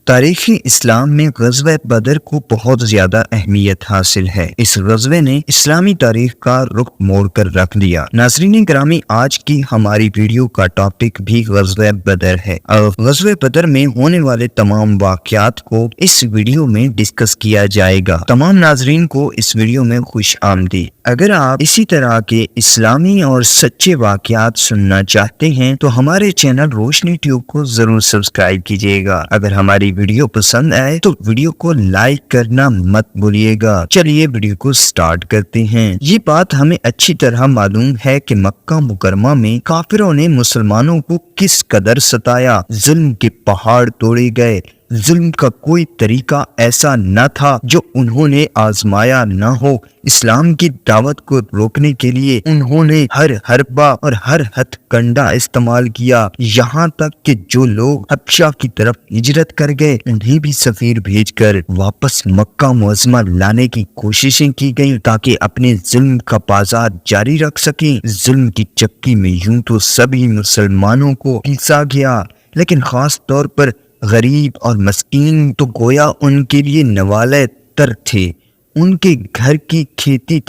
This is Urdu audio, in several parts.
تاریخ اسلام میں غزوہ بدر کو بہت زیادہ اہمیت حاصل ہے۔ اس غزوے نے اسلامی تاریخ کا رخ موڑ کر رکھ دیا۔ ناظرین گرامی، آج کی ہماری ویڈیو کا ٹاپک بھی غزوہ بدر ہے اور غزوہ بدر میں ہونے والے تمام واقعات کو اس ویڈیو میں ڈسکس کیا جائے گا۔ تمام ناظرین کو اس ویڈیو میں خوش آمدید۔ اگر آپ اسی طرح کے اسلامی اور سچے واقعات سننا چاہتے ہیں تو ہمارے چینل روشنی ٹیوب کو ضرور سبسکرائب کیجیے گا۔ اگر ہماری ویڈیو پسند آئے تو ویڈیو کو لائک کرنا مت بھولیے گا۔ چلیے ویڈیو کو سٹارٹ کرتے ہیں۔ یہ بات ہمیں اچھی طرح معلوم ہے کہ مکہ مکرمہ میں کافروں نے مسلمانوں کو کس قدر ستایا، ظلم کے پہاڑ توڑے گئے۔ ظلم کا کوئی طریقہ ایسا نہ تھا جو انہوں نے آزمایا نہ ہو۔ اسلام کی دعوت کو روکنے کے لیے انہوں نے ہر حربہ اور ہر ہتھ کنڈا استعمال کیا، یہاں تک کہ جو لوگ حبشہ کی طرف ہجرت کر گئے انہیں بھی سفیر بھیج کر واپس مکہ معظمہ لانے کی کوششیں کی گئیں تاکہ اپنے ظلم کا بازار جاری رکھ سکیں۔ ظلم کی چکی میں یوں تو سبھی مسلمانوں کو پیسا گیا، لیکن خاص طور پر غریب اور مسکین تو گویا ان کے لیے نوالے تر تھے۔ ان کے گھر کی کھیتی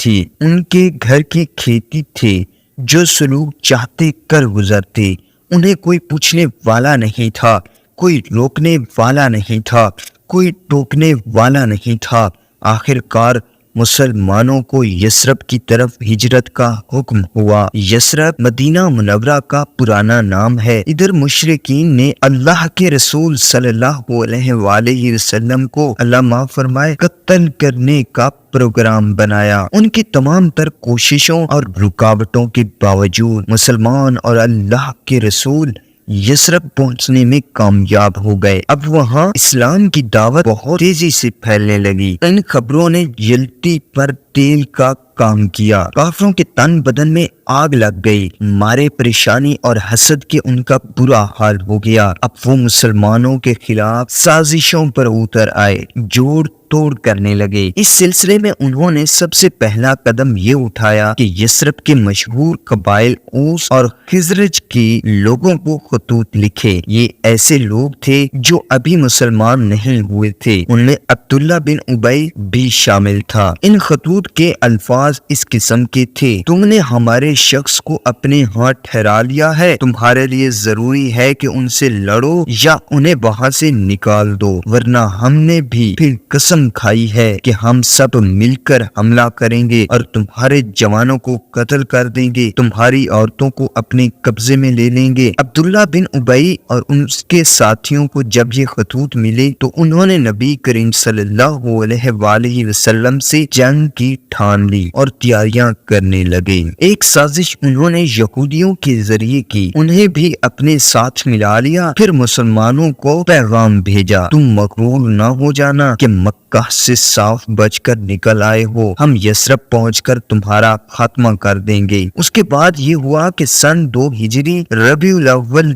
تھی جو سلوک چاہتے کر گزرتے۔ انہیں کوئی پوچھنے والا نہیں تھا، کوئی روکنے والا نہیں تھا، کوئی ٹوکنے والا نہیں تھا۔ آخر کار مسلمانوں کو یثرب کی طرف ہجرت کا حکم ہوا۔ یثرب مدینہ منورہ کا پرانا نام ہے۔ ادھر مشرکین نے اللہ کے رسول صلی اللہ علیہ وآلہ وسلم کو اللہ معاف فرمائے قتل کرنے کا پروگرام بنایا۔ ان کی تمام تر کوششوں اور رکاوٹوں کے باوجود مسلمان اور اللہ کے رسول یثرب پہنچنے میں کامیاب ہو گئے۔ اب وہاں اسلام کی دعوت بہت تیزی سے پھیلنے لگی۔ ان خبروں نے جلتی پر تیل کا کام کیا۔ کافروں کے تن بدن میں آگ لگ گئی، مارے پریشانی اور حسد کے ان کا برا حال ہو گیا۔ اب وہ مسلمانوں کے خلاف سازشوں پر اتر آئے، جوڑ توڑ کرنے لگے۔ اس سلسلے میں انہوں نے سب سے پہلا قدم یہ اٹھایا کہ یثرب کے مشہور قبائل اوس اور خزرج کے لوگوں کو خطوط لکھے۔ یہ ایسے لوگ تھے جو ابھی مسلمان نہیں ہوئے تھے، ان میں عبداللہ بن ابی بھی شامل تھا۔ ان خطوط کے الفاظ اس قسم کے تھے: تم نے ہمارے شخص کو اپنے ہاں ٹھہرا لیا ہے، تمہارے لیے ضروری ہے کہ ان سے لڑو یا انہیں وہاں سے نکال دو، ورنہ ہم نے بھی پھر قسم کھائی ہے کہ ہم سب مل کر حملہ کریں گے اور تمہارے جوانوں کو قتل کر دیں گے، تمہاری عورتوں کو اپنے قبضے میں لے لیں گے۔ عبداللہ بن ابی اور ان کے ساتھیوں کو جب یہ خطوط ملے تو انہوں نے نبی کریم صلی اللہ علیہ وآلہ وسلم سے جنگ کی ٹھان لی اور تیاریاں کرنے لگے۔ ایک سازش انہوں نے یہودیوں کے ذریعے کی، انہیں بھی اپنے ساتھ ملا لیا، پھر مسلمانوں کو پیغام بھیجا: تم مغرور نہ ہو جانا کہ مکہ سے صاف بچ کر نکل آئے ہو، ہم یثرب پہنچ کر تمہارا خاتمہ کر دیں گے۔ اس کے بعد یہ ہوا کہ سن 2 ہجری ربیع الاول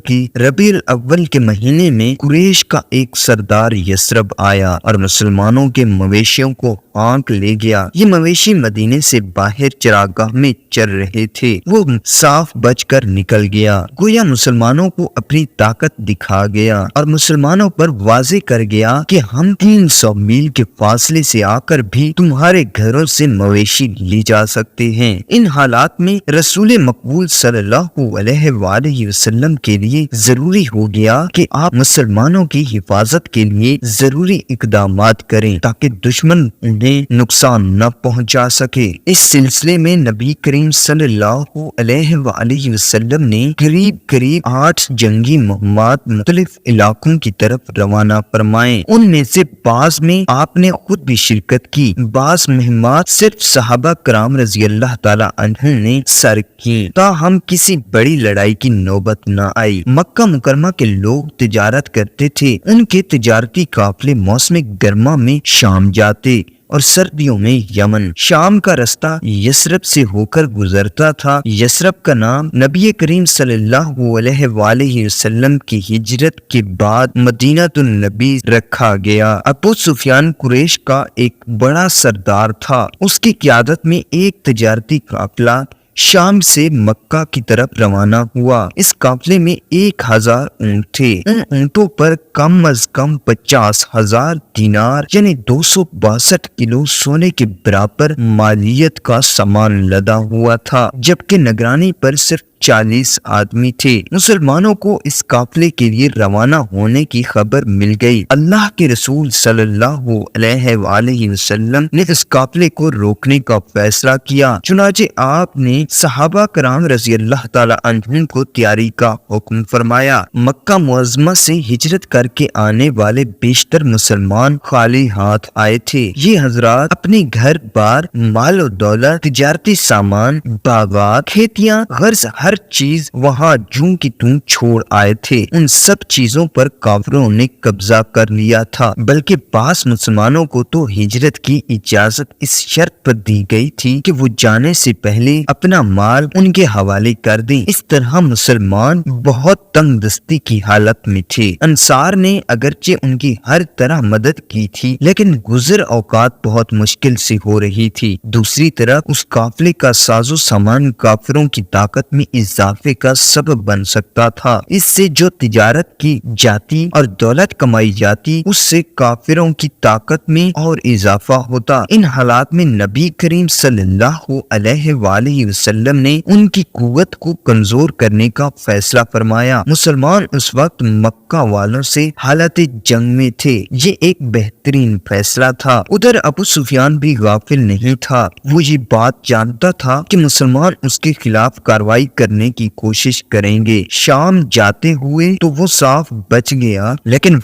کے مہینے میں قریش کا ایک سردار یثرب آیا اور مسلمانوں کے مویشیوں کو ہانک لے گیا۔ یہ مویشی مدینے سے باہر چراگاہ میں چر رہے تھے، وہ صاف بچ کر نکل گیا، گویا مسلمانوں کو اپنی طاقت دکھا گیا اور مسلمانوں پر واضح کر گیا کہ ہم 300 میل کے فاصلے سے آ کر بھی تمہارے گھروں سے مویشی لی جا سکتے ہیں۔ ان حالات میں رسول مقبول صلی اللہ علیہ وآلہ وسلم کے لیے ضروری ہو گیا کہ آپ مسلمانوں کی حفاظت کے لیے ضروری اقدامات کریں تاکہ دشمن انہیں نقصان نہ پہنچا سکے۔ اس سلسلے میں نبی کریم صلی اللہ علیہ وآلہ وسلم نے قریب 8 جنگی مہمات مختلف علاقوں کی طرف روانہ فرمائے۔ ان میں سے بعض میں آپ نے خود بھی شرکت کی، بعض مہمات صرف صحابہ کرام رضی اللہ تعالی عنہ نے سر کی، تاہم کسی بڑی لڑائی کی نوبت نہ آئی۔ مکہ مکرمہ کے لوگ تجارت کرتے تھے، ان کے تجارتی قافلے موسم گرما میں شام جاتے اور سردیوں میں یمن۔ شام کا رستہ یثرب سے ہو کر گزرتا تھا۔ یثرب کا نام نبی کریم صلی اللہ علیہ وآلہ وسلم کی ہجرت کے بعد مدینہ النبی رکھا گیا۔ ابو سفیان قریش کا ایک بڑا سردار تھا، اس کی قیادت میں ایک تجارتی قافلہ شام سے مکہ کی طرف روانہ ہوا۔ اس قافلے میں 1000 اونٹ تھے۔ ان اونٹوں پر کم از کم 50,000 دینار یعنی 262 کلو سونے کے برابر مالیت کا سامان لدا ہوا تھا، جبکہ نگرانی پر صرف 40 آدمی تھے۔ مسلمانوں کو اس قافلے کے لیے روانہ ہونے کی خبر مل گئی۔ اللہ کے رسول صلی اللہ علیہ وآلہ وسلم نے اس قافلے کو روکنے کا فیصلہ کیا۔ چنانچہ آپ نے صحابہ کرام رضی اللہ تعالی عنہم کو تیاری کا حکم فرمایا۔ مکہ معظمہ سے ہجرت کر کے آنے والے بیشتر مسلمان خالی ہاتھ آئے تھے۔ یہ حضرات اپنے گھر بار، مال و دولت، تجارتی سامان، باغات، کھیتیاں، غرض ہر چیز وہاں جوں کی توں چھوڑ آئے تھے۔ ان سب چیزوں پر کافروں نے قبضہ کر لیا تھا، بلکہ بعض مسلمانوں کو تو ہجرت کی اجازت اس شرط پر دی گئی تھی کہ وہ جانے سے پہلے اپنا مال ان کے حوالے کر دیں۔ اس طرح مسلمان بہت تنگ دستی کی حالت میں تھے۔ انصار نے اگرچہ ان کی ہر طرح مدد کی تھی، لیکن گزر اوقات بہت مشکل سے ہو رہی تھی۔ دوسری طرف اس قافلے کا ساز و سامان کافروں کی طاقت میں اضافے کا سبب بن سکتا تھا۔ اس سے جو تجارت کی جاتی اور دولت کمائی جاتی، اس سے کافروں کی طاقت میں اور اضافہ ہوتا۔ ان حالات میں نبی کریم صلی اللہ علیہ وآلہ وسلم نے ان کی قوت کو کمزور کرنے کا فیصلہ فرمایا۔ مسلمان اس وقت مکہ والوں سے حالت جنگ میں تھے۔ یہ ایک بہترین فیصلہ تھا۔ ادھر ابو سفیان بھی غافل نہیں تھا۔ وہ یہ بات جانتا تھا کہ مسلمان اس کے خلاف کارروائی کرنے کی کوشش کریں گے۔ شام جاتے ہوئے تو وہ صاف بچ گیا، لیکن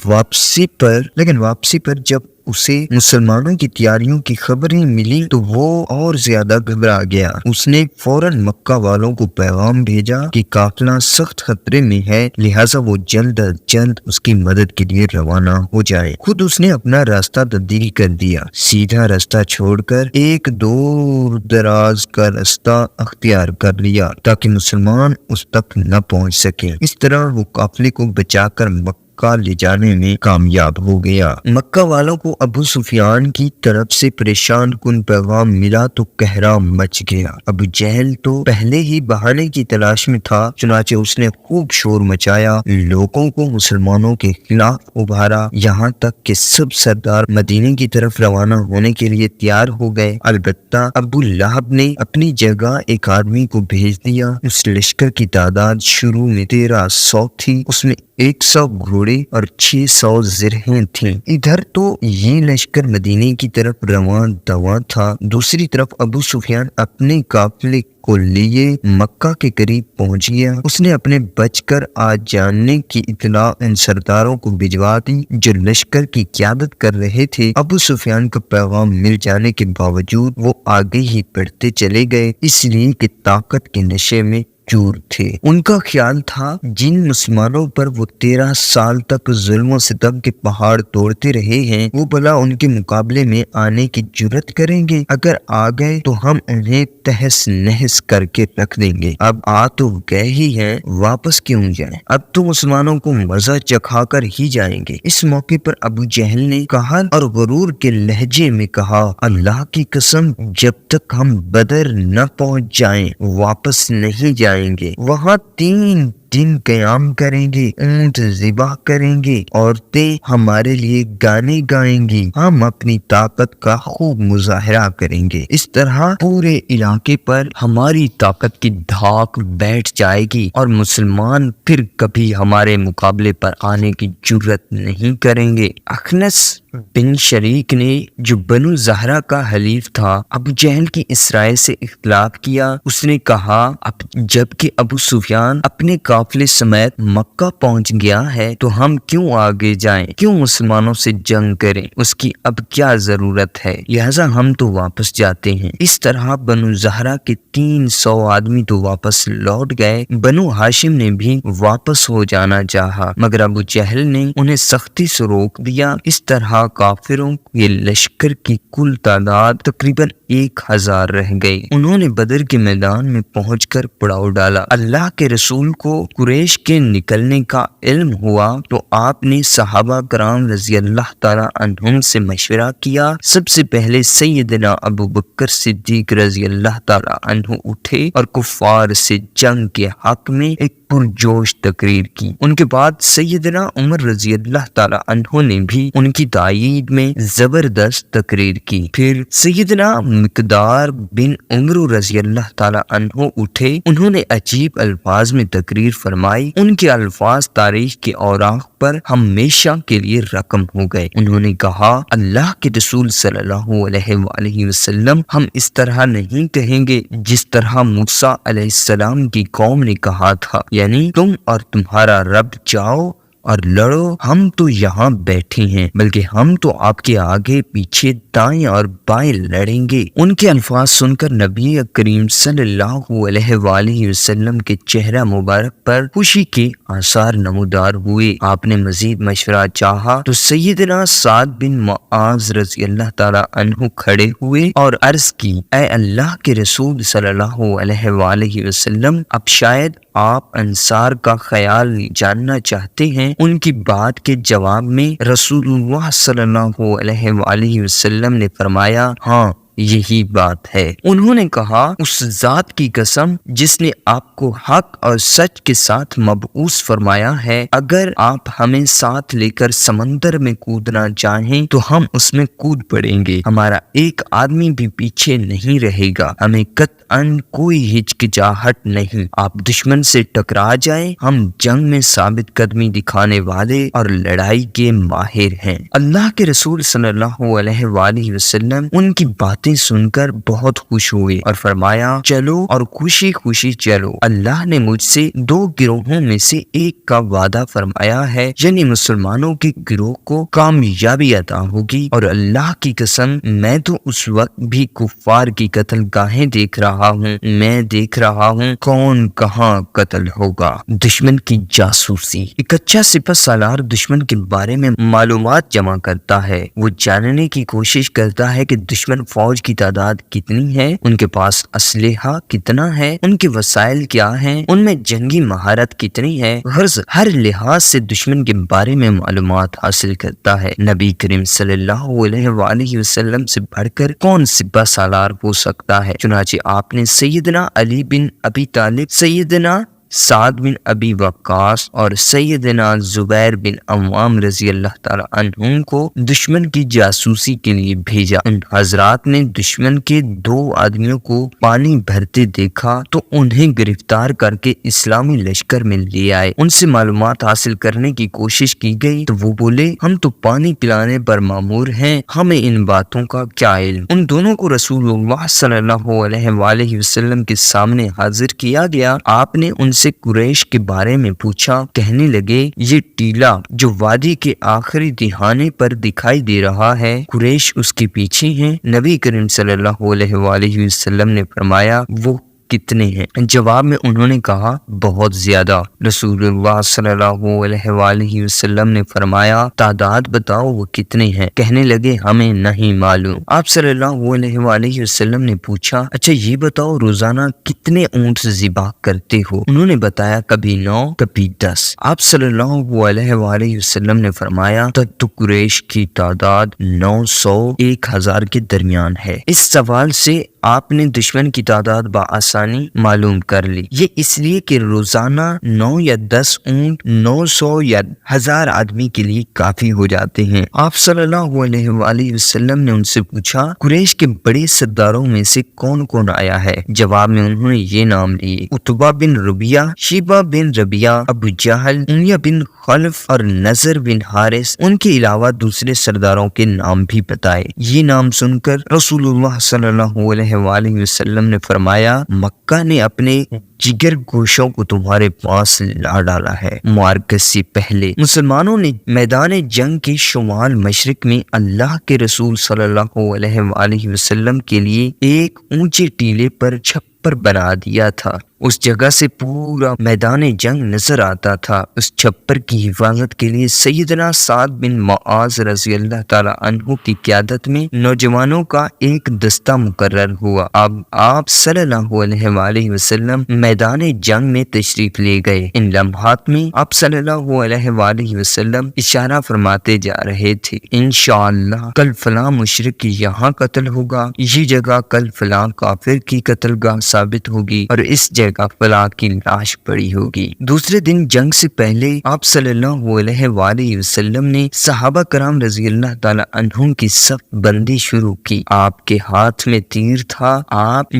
واپسی پر جب اسے مسلمانوں کی تیاریوں کی خبریں ملی تو وہ اور زیادہ گھبرا گیا۔ اس نے فوراً مکہ والوں کو پیغام بھیجا کہ قافلہ سخت خطرے میں ہے، لہٰذا وہ جلد از جلد اس کی مدد کے لیے روانہ ہو جائے۔ خود اس نے اپنا راستہ تبدیل کر دیا، سیدھا راستہ چھوڑ کر ایک دور دراز کا راستہ اختیار کر لیا تاکہ مسلمان اس تک نہ پہنچ سکے۔ اس طرح وہ قافلے کو بچا کر مکہ لے جانے میں کامیاب ہو گیا۔ مکہ والوں کو ابو سفیان کی طرف سے پریشان کن پیغام ملا تو قہرام مچ گیا۔ ابو جہل تو پہلے ہی بہانے کی تلاش میں تھا، چنانچہ اس نے خوب شور مچایا، لوگوں کو مسلمانوں کے خلاف ابھارا، یہاں تک کہ سب سردار مدینے کی طرف روانہ ہونے کے لیے تیار ہو گئے۔ البتہ ابو لہب نے اپنی جگہ ایک آدمی کو بھیج دیا۔ اس لشکر کی تعداد شروع میں 1300 تھی، اس میں 100 گھوڑے اور 600 زرہیں تھیں۔ ادھر تو یہ لشکر مدینے کی طرف رواں دواں تھا، دوسری طرف ابو سفیان اپنے قافلے کو لیے مکہ کے قریب پہنچ گیا۔ اس نے اپنے بچ کر آ جانے کی اطلاع ان سرداروں کو بھجوا دی جو لشکر کی قیادت کر رہے تھے۔ ابو سفیان کا پیغام مل جانے کے باوجود وہ آگے ہی بڑھتے چلے گئے، اس لیے کہ طاقت کے نشے میں چور تھے۔ ان کا خیال تھا جن مسلمانوں پر وہ 13 سال تک ظلم و ستم کے پہاڑ توڑتے رہے ہیں، وہ بھلا ان کے مقابلے میں آنے کی جرت کریں گے۔ اگر آ گئے تو ہم انہیں تہس نہس کر کے رکھ دیں گے۔ اب آ تو گئے ہی ہیں، واپس کیوں جائیں؟ اب تو مسلمانوں کو مزہ چکھا کر ہی جائیں گے۔ اس موقع پر ابو جہل نے کہا اور غرور کے لہجے میں کہا، اللہ کی قسم، جب تک ہم بدر نہ پہنچ جائیں واپس نہیں جائیں گے۔ وہاں 3 دن قیام کریں گے، اونٹ ذبح کریں گے، عورتیں ہمارے لیے گانے گائیں گی، ہم اپنی طاقت کا خوب مظاہرہ کریں گے۔ اس طرح پورے علاقے پر ہماری طاقت کی دھاک بیٹھ جائے گی اور مسلمان پھر کبھی ہمارے مقابلے پر آنے کی جرت نہیں کریں گے۔ اخنس بن شریک نے، جو بنو زہرہ کا حلیف تھا، ابو جہل کی اس رائے سے اختلاف کیا۔ اس نے کہا، اب جب کہ ابو سفیان اپنے قافلے سمیت مکہ پہنچ گیا ہے تو ہم کیوں آگے جائیں، کیوں مسلمانوں سے جنگ کریں، اس کی اب کیا ضرورت ہے، لہذا ہم تو واپس جاتے ہیں۔ اس طرح بنو زہرہ کے 300 آدمی تو واپس لوٹ گئے۔ بنو ہاشم نے بھی واپس ہو جانا چاہا، مگر ابو جہل نے انہیں سختی سے روک دیا۔ اس طرح کافروں کے لشکر کی کل تعداد تقریباً 1000 رہ گئے۔ انہوں نے بدر کے میدان میں پہنچ کر پڑاؤ ڈالا۔ اللہ کے رسول کو قریش کے نکلنے کا علم ہوا تو آپ نے صحابہ کرام رضی اللہ تعالی عنہم سے مشورہ کیا۔ سب سے پہلے سیدنا ابو بکر صدیق رضی اللہ تعالی عنہ اٹھے اور کفار سے جنگ کے حق میں ایک پرجوش تقریر کی۔ ان کے بعد سیدنا عمر رضی اللہ تعالی عنہ نے بھی ان کی تائید میں زبردست تقریر کی۔ پھر سیدنا مقدار بن عمرو رضی اللہ تعالی عنہ اٹھے، انہوں نے عجیب الفاظ میں تقریر فرمائی۔ ان کے الفاظ تاریخ کے اوراق پر ہمیشہ کے لیے رقم ہو گئے۔ انہوں نے کہا، اللہ کے رسول صلی اللہ علیہ وآلہ وسلم ہم اس طرح نہیں کہیں گے جس طرح موسیٰ علیہ السلام کی قوم نے کہا تھا، یعنی تم اور تمہارا رب جاؤ اور لڑو، ہم تو یہاں بیٹھے ہیں، بلکہ ہم تو آپ کے آگے پیچھے دائیں اور بائیں لڑیں گے۔ ان کے الفاظ سن کر نبی کریم صلی اللہ علیہ وآلہ وسلم کے چہرہ مبارک پر خوشی کے آثار نمودار ہوئے۔ آپ نے مزید مشورہ چاہا تو سیدنا سعد بن معاذ رضی اللہ تعالی عنہ کھڑے ہوئے اور عرض کی، اے اللہ کے رسول صلی اللہ علیہ وآلہ وسلم، اب شاید آپ انصار کا خیال جاننا چاہتے ہیں۔ ان کی بات کے جواب میں رسول اللہ صلی اللہ علیہ وآلہ وسلم نے فرمایا، ہاں یہی بات ہے۔ انہوں نے کہا، اس ذات کی قسم جس نے آپ کو حق اور سچ کے ساتھ مبعوث فرمایا ہے، اگر آپ ہمیں ساتھ لے کر سمندر میں کودنا چاہیں تو ہم اس میں کود پڑیں گے، ہمارا ایک آدمی بھی پیچھے نہیں رہے گا، ہمیں قطعاً کوئی ہچکچاہٹ نہیں۔ آپ دشمن سے ٹکرا جائیں، ہم جنگ میں ثابت قدمی دکھانے والے اور لڑائی کے ماہر ہیں۔ اللہ کے رسول صلی اللہ علیہ وآلہ وسلم ان کی باتیں سن کر بہت خوش ہوئے اور فرمایا، چلو اور خوشی خوشی چلو، اللہ نے مجھ سے 2 گروہوں میں سے ایک کا وعدہ فرمایا ہے، یعنی مسلمانوں کے گروہ کو کامیابی عطا ہوگی، اور اللہ کی قسم میں تو اس وقت بھی کفار کی قتل گاہیں دیکھ رہا ہوں، میں دیکھ رہا ہوں کون کہاں قتل ہوگا۔ دشمن کی جاسوسی۔ ایک اچھا سپہ سالار دشمن کے بارے میں معلومات جمع کرتا ہے، وہ جاننے کی کوشش کرتا ہے کہ دشمن فوج کی تعداد کتنی ہے، ان کے پاس اسلحہ کتنا ہے، ان کے وسائل کیا ہیں، ان میں جنگی مہارت کتنی ہے، غرض ہر لحاظ سے دشمن کے بارے میں معلومات حاصل کرتا ہے۔ نبی کریم صلی اللہ علیہ وآلہ وسلم سے بڑھ کر کون سپہ سالار ہو سکتا ہے؟ چنانچہ آپ نے سیدنا علی بن ابی طالب، سیدنا سعد بن ابی وقاص اور سیدنا زبیر بن عوام رضی اللہ تعالی عنہم کو دشمن کی جاسوسی کے لیے بھیجا۔ ان حضرات نے دشمن کے 2 آدمیوں کو پانی بھرتے دیکھا تو انہیں گرفتار کر کے اسلامی لشکر میں لے آئے۔ ان سے معلومات حاصل کرنے کی کوشش کی گئی تو وہ بولے، ہم تو پانی پلانے پر مامور ہیں، ہمیں ان باتوں کا کیا علم۔ ان دونوں کو رسول اللہ صلی اللہ علیہ وآلہ وسلم کے سامنے حاضر کیا گیا۔ آپ نے ان سے قریش کے بارے میں پوچھا، کہنے لگے، یہ ٹیلا جو وادی کے آخری دہانے پر دکھائی دے رہا ہے، قریش اس کے پیچھے ہیں؟ نبی کریم صلی اللہ علیہ وآلہ وسلم نے فرمایا، وہ کتنے ہیں؟ جواب میں انہوں نے کہا، بہت زیادہ۔ رسول اللہ صلی اللہ علیہ وآلہ وسلم نے فرمایا، تعداد بتاؤ وہ کتنے ہیں؟ کہنے لگے، ہمیں نہیں معلوم۔ آپ صلی اللہ علیہ وآلہ وسلم نے پوچھا، اچھا یہ بتاؤ روزانہ کتنے اونٹ ذبح کرتے ہو؟ انہوں نے بتایا، کبھی 9 کبھی 10۔ آپ صلی اللہ علیہ وآلہ وسلم نے فرمایا، تو قریش کی تعداد 900 1000 کے درمیان ہے۔ اس سوال سے آپ نے دشمن کی تعداد بآسانی معلوم کر لی۔ یہ اس لیے کہ روزانہ 9 یا 10 اونٹ 900 یا 1000 آدمی کے لیے کافی ہو جاتے ہیں۔ آپ صلی اللہ علیہ وآلہ وسلم نے ان سے پوچھا، قریش کے بڑے سرداروں میں سے کون کون آیا ہے؟ جواب میں انہوں نے یہ نام لیے، عتبہ بن ربیعہ، شیبہ بن ربیعہ، ابو جہل، امیہ بن خلف اور نضر بن حارث۔ ان کے علاوہ دوسرے سرداروں کے نام بھی بتائے۔ یہ نام سن کر رسول اللہ صلی اللہ علیہ وآلہ وسلم نے فرمایا، مکہ نے اپنے جگر گوشوں کو تمہارے پاس لا ڈالا ہے۔ معرکہ سے پہلے مسلمانوں نے میدان جنگ کے شمال مشرق میں اللہ کے رسول صلی اللہ علیہ وآلہ وسلم کے لیے ایک اونچے ٹیلے پر چھپر بنا دیا تھا۔ اس جگہ سے پورا میدان جنگ نظر آتا تھا۔ اس چھپر کی حفاظت کے لیے سیدنا سعد بن معاذ رضی اللہ تعالی عنہ کی قیادت میں نوجوانوں کا ایک دستہ مقرر ہوا۔ اب آپ صلی اللہ علیہ وآلہ وسلم میدان جنگ میں تشریف لے گئے۔ ان لمحات میں آپ صلی اللہ علیہ وآلہ وسلم اشارہ فرماتے جا رہے تھے، انشاءاللہ کل فلاں مشرک یہاں قتل ہوگا، یہ جگہ کل فلاں کافر کی قتل گاہ ثابت ہوگی، اور اس جگہ فلاں کی لاش پڑی ہوگی۔ دوسرے دن جنگ سے پہلے آپ صلی اللہ علیہ وآلہ وسلم نے صحابہ کرام رضی اللہ تعالی عنہم کی صف بندی شروع کی۔ آپ کے ہاتھ میں تیر تھا۔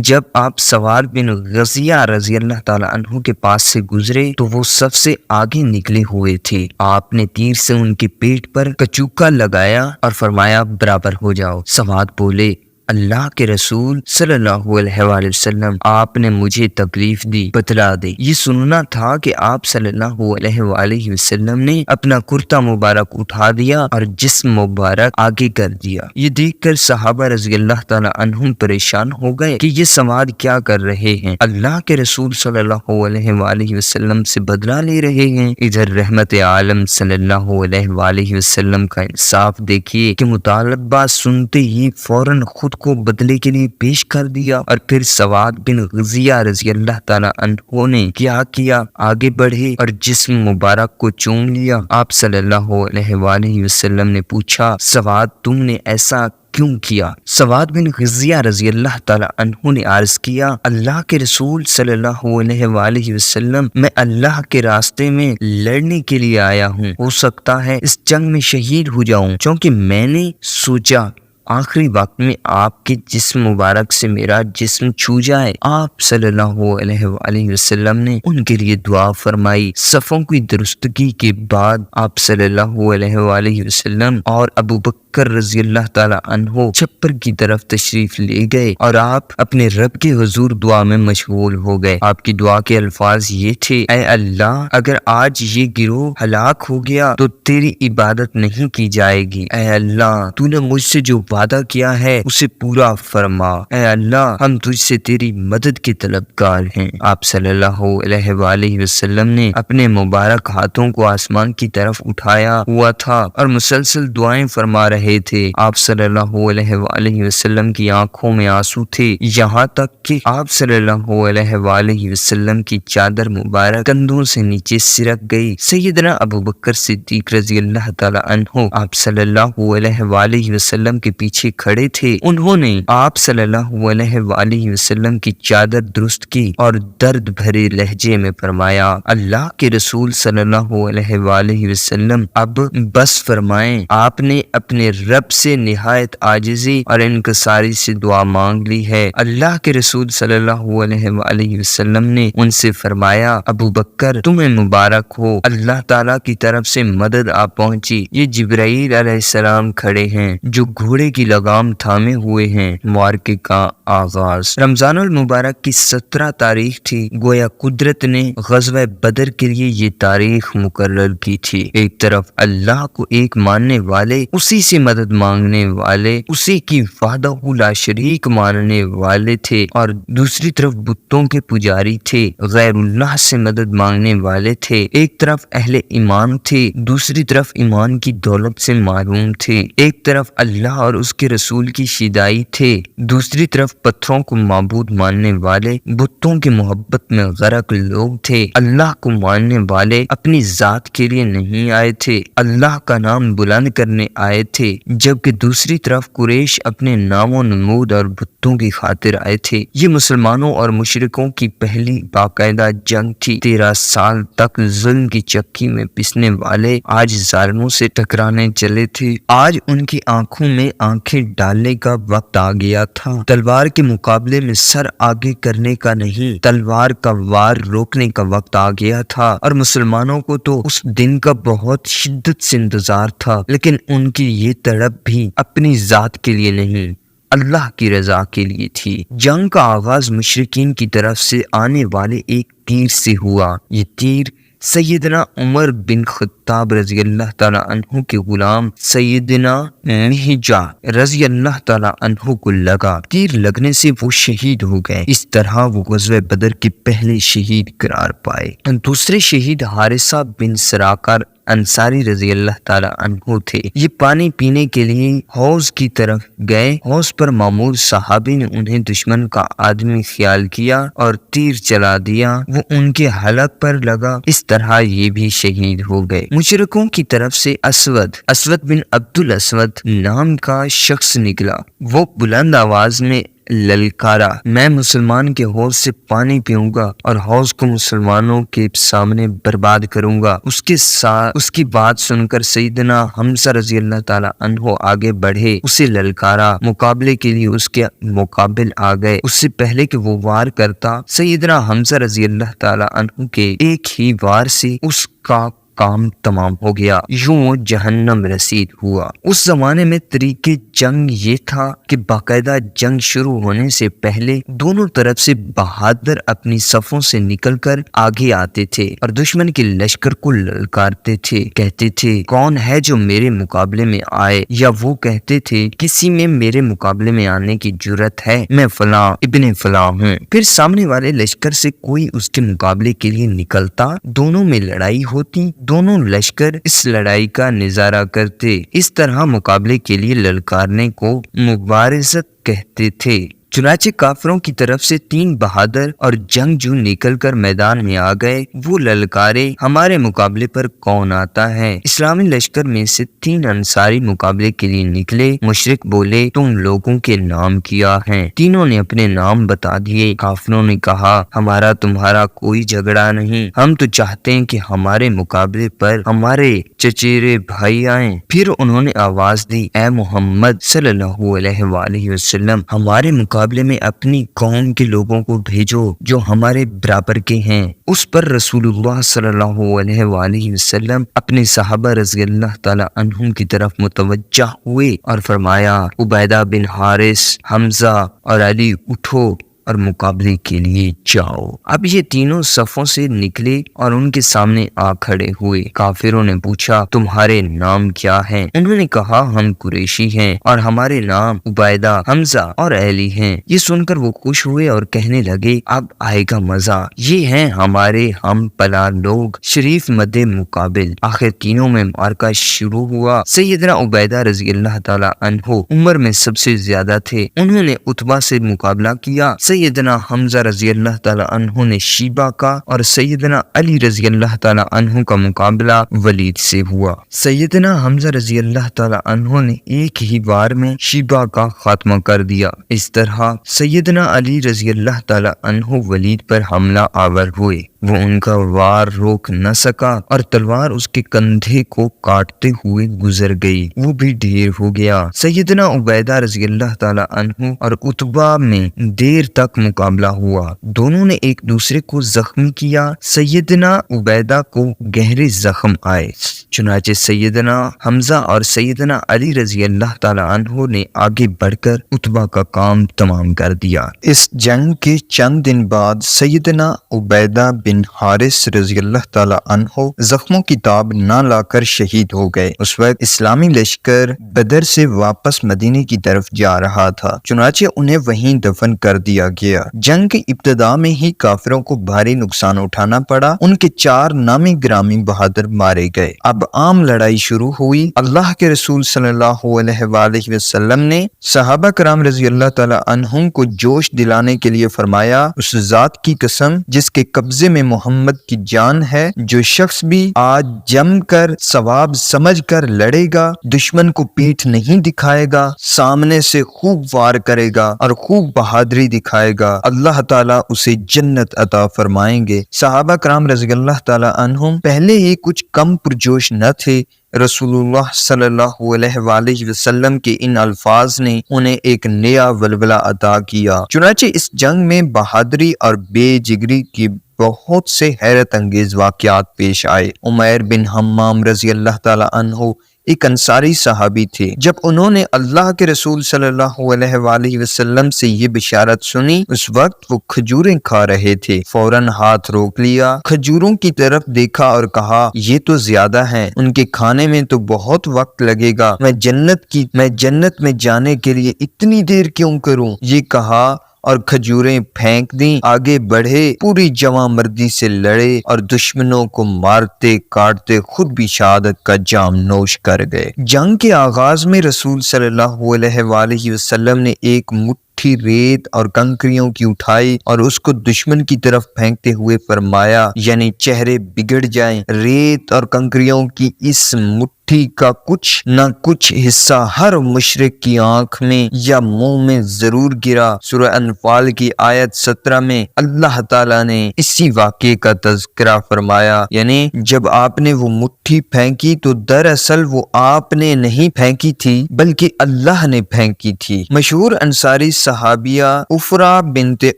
جب آپ سوار بن غزیہ رضی اللہ تعالی عنہ کے پاس سے گزرے تو وہ سب سے آگے نکلے ہوئے تھے۔ آپ نے تیر سے ان کے پیٹ پر کچوکا لگایا اور فرمایا برابر ہو جاؤ۔ سواد بولے، اللہ کے رسول صلی اللہ علیہ وآلہ وسلم، آپ نے مجھے تکلیف دی، بتلا دے۔ یہ سننا تھا کہ آپ صلی اللہ علیہ وآلہ وسلم نے اپنا کرتا مبارک اٹھا دیا اور جسم مبارک آگے کر دیا۔ یہ دیکھ کر صحابہ رضی اللہ تعالی عنہم پریشان ہو گئے کہ یہ سواد کیا کر رہے ہیں، اللہ کے رسول صلی اللہ علیہ وآلہ وسلم سے بدلہ لے رہے ہیں۔ ادھر رحمت عالم صلی اللہ علیہ وآلہ وسلم کا انصاف دیکھیے کہ مطالبہ سنتے ہی فوراً خود کو بدلے کے لیے پیش کر دیا، اور پھر سواد بن غزیہ رضی اللہ تعالی عنہ نے کیا آگے بڑھے اور جسم مبارک کو چوم لیا۔ آپ صلی اللہ علیہ وآلہ وسلم نے پوچھا، سواد تم نے ایسا کیوں کیا؟ سواد بن غزیہ رضی اللہ تعالی عنہ نے عرض کیا، اللہ کے رسول صلی اللہ علیہ وآلہ وسلم، میں اللہ کے راستے میں لڑنے کے لیے آیا ہوں، ہو سکتا ہے اس جنگ میں شہید ہو جاؤں، چونکہ میں نے سوچا آخری وقت میں آپ کے جسم مبارک سے میرا جسم چھو جائے۔ آپ صلی اللہ علیہ وآلہ وسلم نے ان کے لیے دعا فرمائی۔ صفوں کی درستگی کے بعد آپ صلی اللہ علیہ وآلہ وسلم اور ابو بکر رضی اللہ تعالی عنہ چھپر کی طرف تشریف لے گئے اور آپ اپنے رب کے حضور دعا میں مشغول ہو گئے۔ آپ کی دعا کے الفاظ یہ تھے، اے اللہ، اگر آج یہ گروہ ہلاک ہو گیا تو تیری عبادت نہیں کی جائے گی۔ اے اللہ، تو نے مجھ سے جو وعدہ کیا ہے اسے پورا فرما۔ اے اللہ، ہم تجھ سے تیری مدد کے طلبگار ہیں۔ آپ صلی اللہ علیہ وآلہ وسلم نے اپنے مبارک ہاتھوں کو آسمان کی طرف اٹھایا ہوا تھا اور مسلسل دعائیں فرما رہے تھے۔ آپ صلی اللہ علیہ وآلہ وسلم کی آنکھوں میں آنسو تھے، یہاں تک کہ آپ صلی اللہ علیہ وآلہ وسلم کی چادر مبارک کندھوں سے نیچے سرک گئی۔ سیدنا ابو بکر صدیق رضی اللہ تعالی عنہ آپ صلی اللہ علیہ وآلہ وسلم کے پیچھے کھڑے تھے۔ انہوں نے آپ صلی اللہ علیہ وآلہ وسلم کی چادر درست کی اور درد بھرے لہجے میں فرمایا، اللہ کے رسول صلی اللہ علیہ وآلہ وسلم، اب بس فرمائیں۔ آپ نے اپنے رب سے نہایت عاجزی اور انکساری سے دعا مانگ لی ہے۔ اللہ کے رسول صلی اللہ علیہ وآلہ وسلم نے ان سے فرمایا، ابو بکر تمہیں مبارک ہو، اللہ تعالیٰ کی طرف سے مدد آ پہنچی۔ یہ جبرائیل علیہ السلام کھڑے ہیں جو گھوڑے کی لگام تھامے ہوئے ہیں۔ معرکے کا آغاز رمضان المبارک کی 17 تاریخ تھی۔ گویا قدرت نے غزوہ بدر کے لیے یہ تاریخ مقرر کی تھی۔ ایک طرف اللہ کو ایک ماننے والے، اسی سے مدد مانگنے والے، اسی کی وحدہ لا شریک ماننے والے تھے، اور دوسری طرف بتوں کے پجاری تھے، غیر اللہ سے مدد مانگنے والے تھے۔ ایک طرف اہل ایمان تھے، دوسری طرف ایمان کی دولت سے معروم تھے۔ ایک طرف اللہ اور اس کے رسول کی شیدائی تھے، دوسری طرف پتھروں کو معبود ماننے والے، بتوں کی محبت میں غرق لوگ تھے۔ اللہ کو ماننے والے اپنی ذات کے لیے نہیں آئے تھے، اللہ کا نام بلند کرنے آئے تھے، جبکہ دوسری طرف قریش اپنے نام و نمود اور بتوں کی خاطر آئے تھے۔ یہ مسلمانوں اور مشرکوں کی پہلی باقاعدہ جنگ تھی۔ 13 سال تک ظلم کی چکی میں پسنے والے آج ظالموں سے ٹکرانے چلے تھے۔ آج ان کی آنکھوں میں آنکھیں ڈالنے کا وقت آ گیا تھا۔ تلوار کے مقابلے میں سر آگے کرنے کا نہیں، تلوار کا وار روکنے کا وقت آ گیا تھا، اور مسلمانوں کو تو اس دن کا بہت شدت سے انتظار تھا، لیکن ان کی یہ تڑپ بھی اپنی ذات کے لیے نہیں، اللہ کی رضا کے لیے تھی۔ جنگ کا آغاز مشرکین کی طرف سے آنے والے ایک تیر سے ہوا۔ یہ تیر سیدنا عمر بن خطاب رضی اللہ تعالیٰ عنہ کے غلام سیدنا مہجا رضی اللہ تعالیٰ عنہ کو لگا، تیر لگنے سے وہ شہید ہو گئے۔ اس طرح وہ غزوہ بدر کے پہلے شہید قرار پائے۔ دوسرے شہید حارثہ بن سراقر انصاری رضی اللہ تعالیٰ عنہ تھے۔ یہ پانی پینے کے لیے حوض کی طرف گئے۔ حوض پر معمور صحابی نے انہیں دشمن کا آدمی خیال کیا اور تیر چلا دیا، وہ ان کے حلق پر لگا، اس طرح یہ بھی شہید ہو گئے۔ مشرکوں کی طرف سے اسود بن عبد الاسود نام کا شخص نکلا، وہ بلند آواز میں للکارا، میں مسلمان کے حوض سے پانی پیوں گا اور حوض کو مسلمانوں کے سامنے برباد کروں گا۔ اس کی بات سن کر سیدنا حمزہ رضی اللہ تعالیٰ عنہ آگے بڑھے، اسے للکارا، مقابلے کے لیے اس کے مقابل آ گئے۔ اس سے پہلے کہ وہ وار کرتا، سیدنا حمزہ رضی اللہ تعالیٰ عنہ کے ایک ہی وار سے اس کا کام تمام ہو گیا، یوں وہ جہنم رسید ہوا۔ اس زمانے میں طریقے جنگ یہ تھا کہ باقاعدہ جنگ شروع ہونے سے پہلے دونوں طرف سے بہادر اپنی صفوں سے نکل کر آگے آتے تھے اور دشمن کے لشکر کو للکارتے تھے، کہتے تھے کون ہے جو میرے مقابلے میں آئے، یا وہ کہتے تھے کسی میں میرے مقابلے میں آنے کی جرت ہے، میں فلاں ابن فلاں ہوں۔ پھر سامنے والے لشکر سے کوئی اس کے مقابلے کے لیے نکلتا، دونوں میں لڑائی ہوتی، دونوں لشکر اس لڑائی کا نظارہ کرتے۔ اس طرح مقابلے کے لیے للکارنے کو مبارزت کہتے تھے۔ چنانچہ کافروں کی طرف سے 3 بہادر اور جنگجو نکل کر میدان میں آ گئے، وہ للکارے ہمارے مقابلے پر کون آتا ہے؟ اسلامی لشکر میں سے 3 انصاری مقابلے کے لیے نکلے۔ مشرک بولے تم لوگوں کے نام کیا ہیں؟ تینوں نے اپنے نام بتا دیے۔ کافروں نے کہا ہمارا تمہارا کوئی جھگڑا نہیں، ہم تو چاہتے ہیں کہ ہمارے مقابلے پر ہمارے چچیرے بھائی آئیں۔ پھر انہوں نے آواز دی اے محمد صلی اللہ علیہ وآلہ وسلم، ہمارے مقابلے میں اپنی قوم کے لوگوں کو بھیجو جو ہمارے برابر کے ہیں۔ اس پر رسول اللہ صلی اللہ علیہ وآلہ وسلم اپنے صحابہ رضی اللہ تعالی عنہم کی طرف متوجہ ہوئے اور فرمایا عبیدہ بن حارث، حمزہ اور علی اٹھو اور مقابلے کے لیے جاؤ۔ اب یہ تینوں صفوں سے نکلے اور ان کے سامنے آ کھڑے ہوئے۔ کافروں نے پوچھا تمہارے نام کیا ہیں؟ انہوں نے کہا ہم قریشی ہیں اور ہمارے نام عبیدہ، حمزہ اور علی ہیں۔ یہ سن کر وہ خوش ہوئے اور کہنے لگے اب آئے گا مزہ، یہ ہیں ہمارے ہم پلا لوگ، شریف مد مقابل۔ آخر تینوں میں معرکہ شروع ہوا۔ سیدنا عبیدہ رضی اللہ تعالی عنہ عمر میں سب سے زیادہ تھے، انہوں نے عتبہ سے مقابلہ کیا۔ سیدنا حمزہ رضی اللہ تعالی عنہ نے شیبہ کا اور سیدنا علی رضی اللہ تعالی عنہ کا مقابلہ ولید سے ہوا۔ سیدنا حمزہ رضی اللہ تعالی عنہ نے ایک ہی وار میں شیبہ کا خاتمہ کر دیا۔ اس طرح سیدنا علی رضی اللہ تعالی عنہ ولید پر حملہ آور ہوئے، وہ ان کا وار روک نہ سکا اور تلوار اس کے کندھے کو کاٹتے ہوئے گزر گئی، وہ بھی ڈھیر ہو گیا۔ سیدنا عبیدہ رضی اللہ تعالی عنہ اور عتبہ میں دیر تک مقابلہ ہوا، دونوں نے ایک دوسرے کو زخمی کیا۔ سیدنا عبیدہ کو گہرے زخم آئے، چنانچہ سیدنا حمزہ اور سیدنا علی رضی اللہ تعالی عنہ نے آگے بڑھ کر عتبہ کا کام تمام کر دیا۔ اس جنگ کے چند دن بعد سیدنا عبیدہ بن حارث رضی اللہ تعالی عنہ زخموں کی تاب نہ لا کر شہید ہو گئے۔ اس وقت اسلامی لشکر بدر سے واپس مدینے کی طرف جا رہا تھا، چنانچہ انہیں وہیں دفن کر دیا گیا۔ جنگ کی ابتدا میں ہی کافروں کو بھاری نقصان اٹھانا پڑا، ان کے 4 نامی گرامی بہادر مارے گئے۔ اب عام لڑائی شروع ہوئی۔ اللہ کے رسول صلی اللہ علیہ وآلہ وسلم نے صحابہ کرام رضی اللہ تعالی عنہم کو جوش دلانے کے لیے فرمایا اس ذات کی قسم جس کے قبضے میں محمد کی جان ہے، جو شخص بھی آج جم کر ثواب سمجھ کر لڑے گا، دشمن کو پیٹھ نہیں دکھائے گا، سامنے سے خوب وار کرے گا اور خوب بہادری دکھائے گا، اللہ تعالیٰ اسے جنت عطا فرمائیں گے۔ صحابہ کرام رضی اللہ تعالی عنہم پہلے ہی کچھ کم پرجوش نہ تھے، رسول اللہ صلی اللہ علیہ وآلہ وسلم کے ان الفاظ نے انہیں ایک نیا ولولہ عطا کیا۔ چنانچہ اس جنگ میں بہادری اور بے جگری کی بہت سے حیرت انگیز واقعات پیش آئے۔ عمیر بن حمام رضی اللہ تعالی عنہ ایک انصاری صحابی تھے۔ جب انہوں نے اللہ کے رسول صلی اللہ علیہ وآلہ وسلم سے یہ بشارت سنی، اس وقت وہ کھجوریں کھا رہے تھے، فوراً ہاتھ روک لیا، کھجوروں کی طرف دیکھا اور کہا یہ تو زیادہ ہیں، ان کے کھانے میں تو بہت وقت لگے گا، میں جنت میں جانے کے لیے اتنی دیر کیوں کروں؟ یہ کہا اور کھجوریں پھینک دیں، آگے بڑھے، پوری جواں مردی سے لڑے اور دشمنوں کو مارتے کاٹتے خود بھی شہادت کا جام نوش کر گئے۔ جنگ کے آغاز میں رسول صلی اللہ علیہ وآلہ وسلم نے ایک مٹھی ریت اور کنکریوں کی اٹھائی اور اس کو دشمن کی طرف پھینکتے ہوئے فرمایا، یعنی چہرے بگڑ جائیں، ریت اور کنکریوں کی اس مٹھی کا کچھ نہ کچھ حصہ ہر مشرک کی آنکھ میں یا منہ میں ضرور گرا۔ سورہ انفال کی آیت 17 میں اللہ تعالیٰ نے اسی واقعے کا تذکرہ فرمایا، یعنی جب آپ نے وہ مٹھی پھینکی تو دراصل وہ آپ نے نہیں پھینکی تھی بلکہ اللہ نے پھینکی تھی۔ مشہور انصاری صحابیہ افرا بنت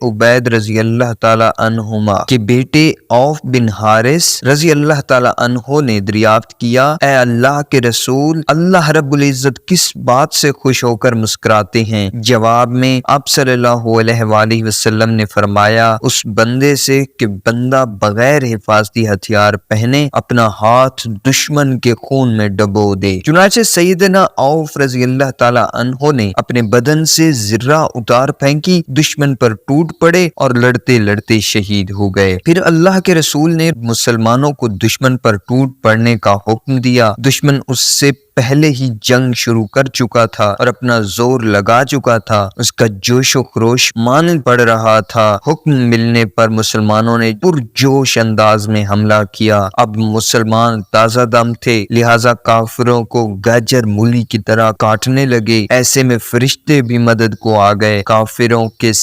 عبید رضی اللہ تعالیٰ عنہما کے بیٹے عوف بن حارث رضی اللہ تعالیٰ عنہ نے دریافت کیا، اے اللہ کے رسول، اللہ رب العزت کس بات سے خوش ہو کر مسکراتے ہیں؟ جواب میں آپ صلی اللہ علیہ وآلہ وسلم نے فرمایا، اس بندے سے کہ بندہ بغیر حفاظتی ہتھیار پہنے اپنا ہاتھ دشمن کے خون میں ڈبو دے۔ چنانچہ سیدنا عوف رضی اللہ تعالی عنہ نے اپنے بدن سے ذرہ اتار پھینکی، دشمن پر ٹوٹ پڑے اور لڑتے لڑتے شہید ہو گئے۔ پھر اللہ کے رسول نے مسلمانوں کو دشمن پر ٹوٹ پڑنے کا حکم دیا۔ دشمن اس سے پہلے ہی جنگ شروع کر چکا تھا اور اپنا زور لگا چکا تھا، اس کا جوش و خروش مانند پڑ رہا تھا۔ حکم ملنے پر مسلمانوں نے پرجوش انداز میں حملہ کیا۔ اب مسلمان تازہ دم تھے، لہٰذا کافروں کو گاجر مولی کی طرح کاٹنے لگے۔ ایسے میں فرشتے بھی مدد کو آ گئے، کافروں کے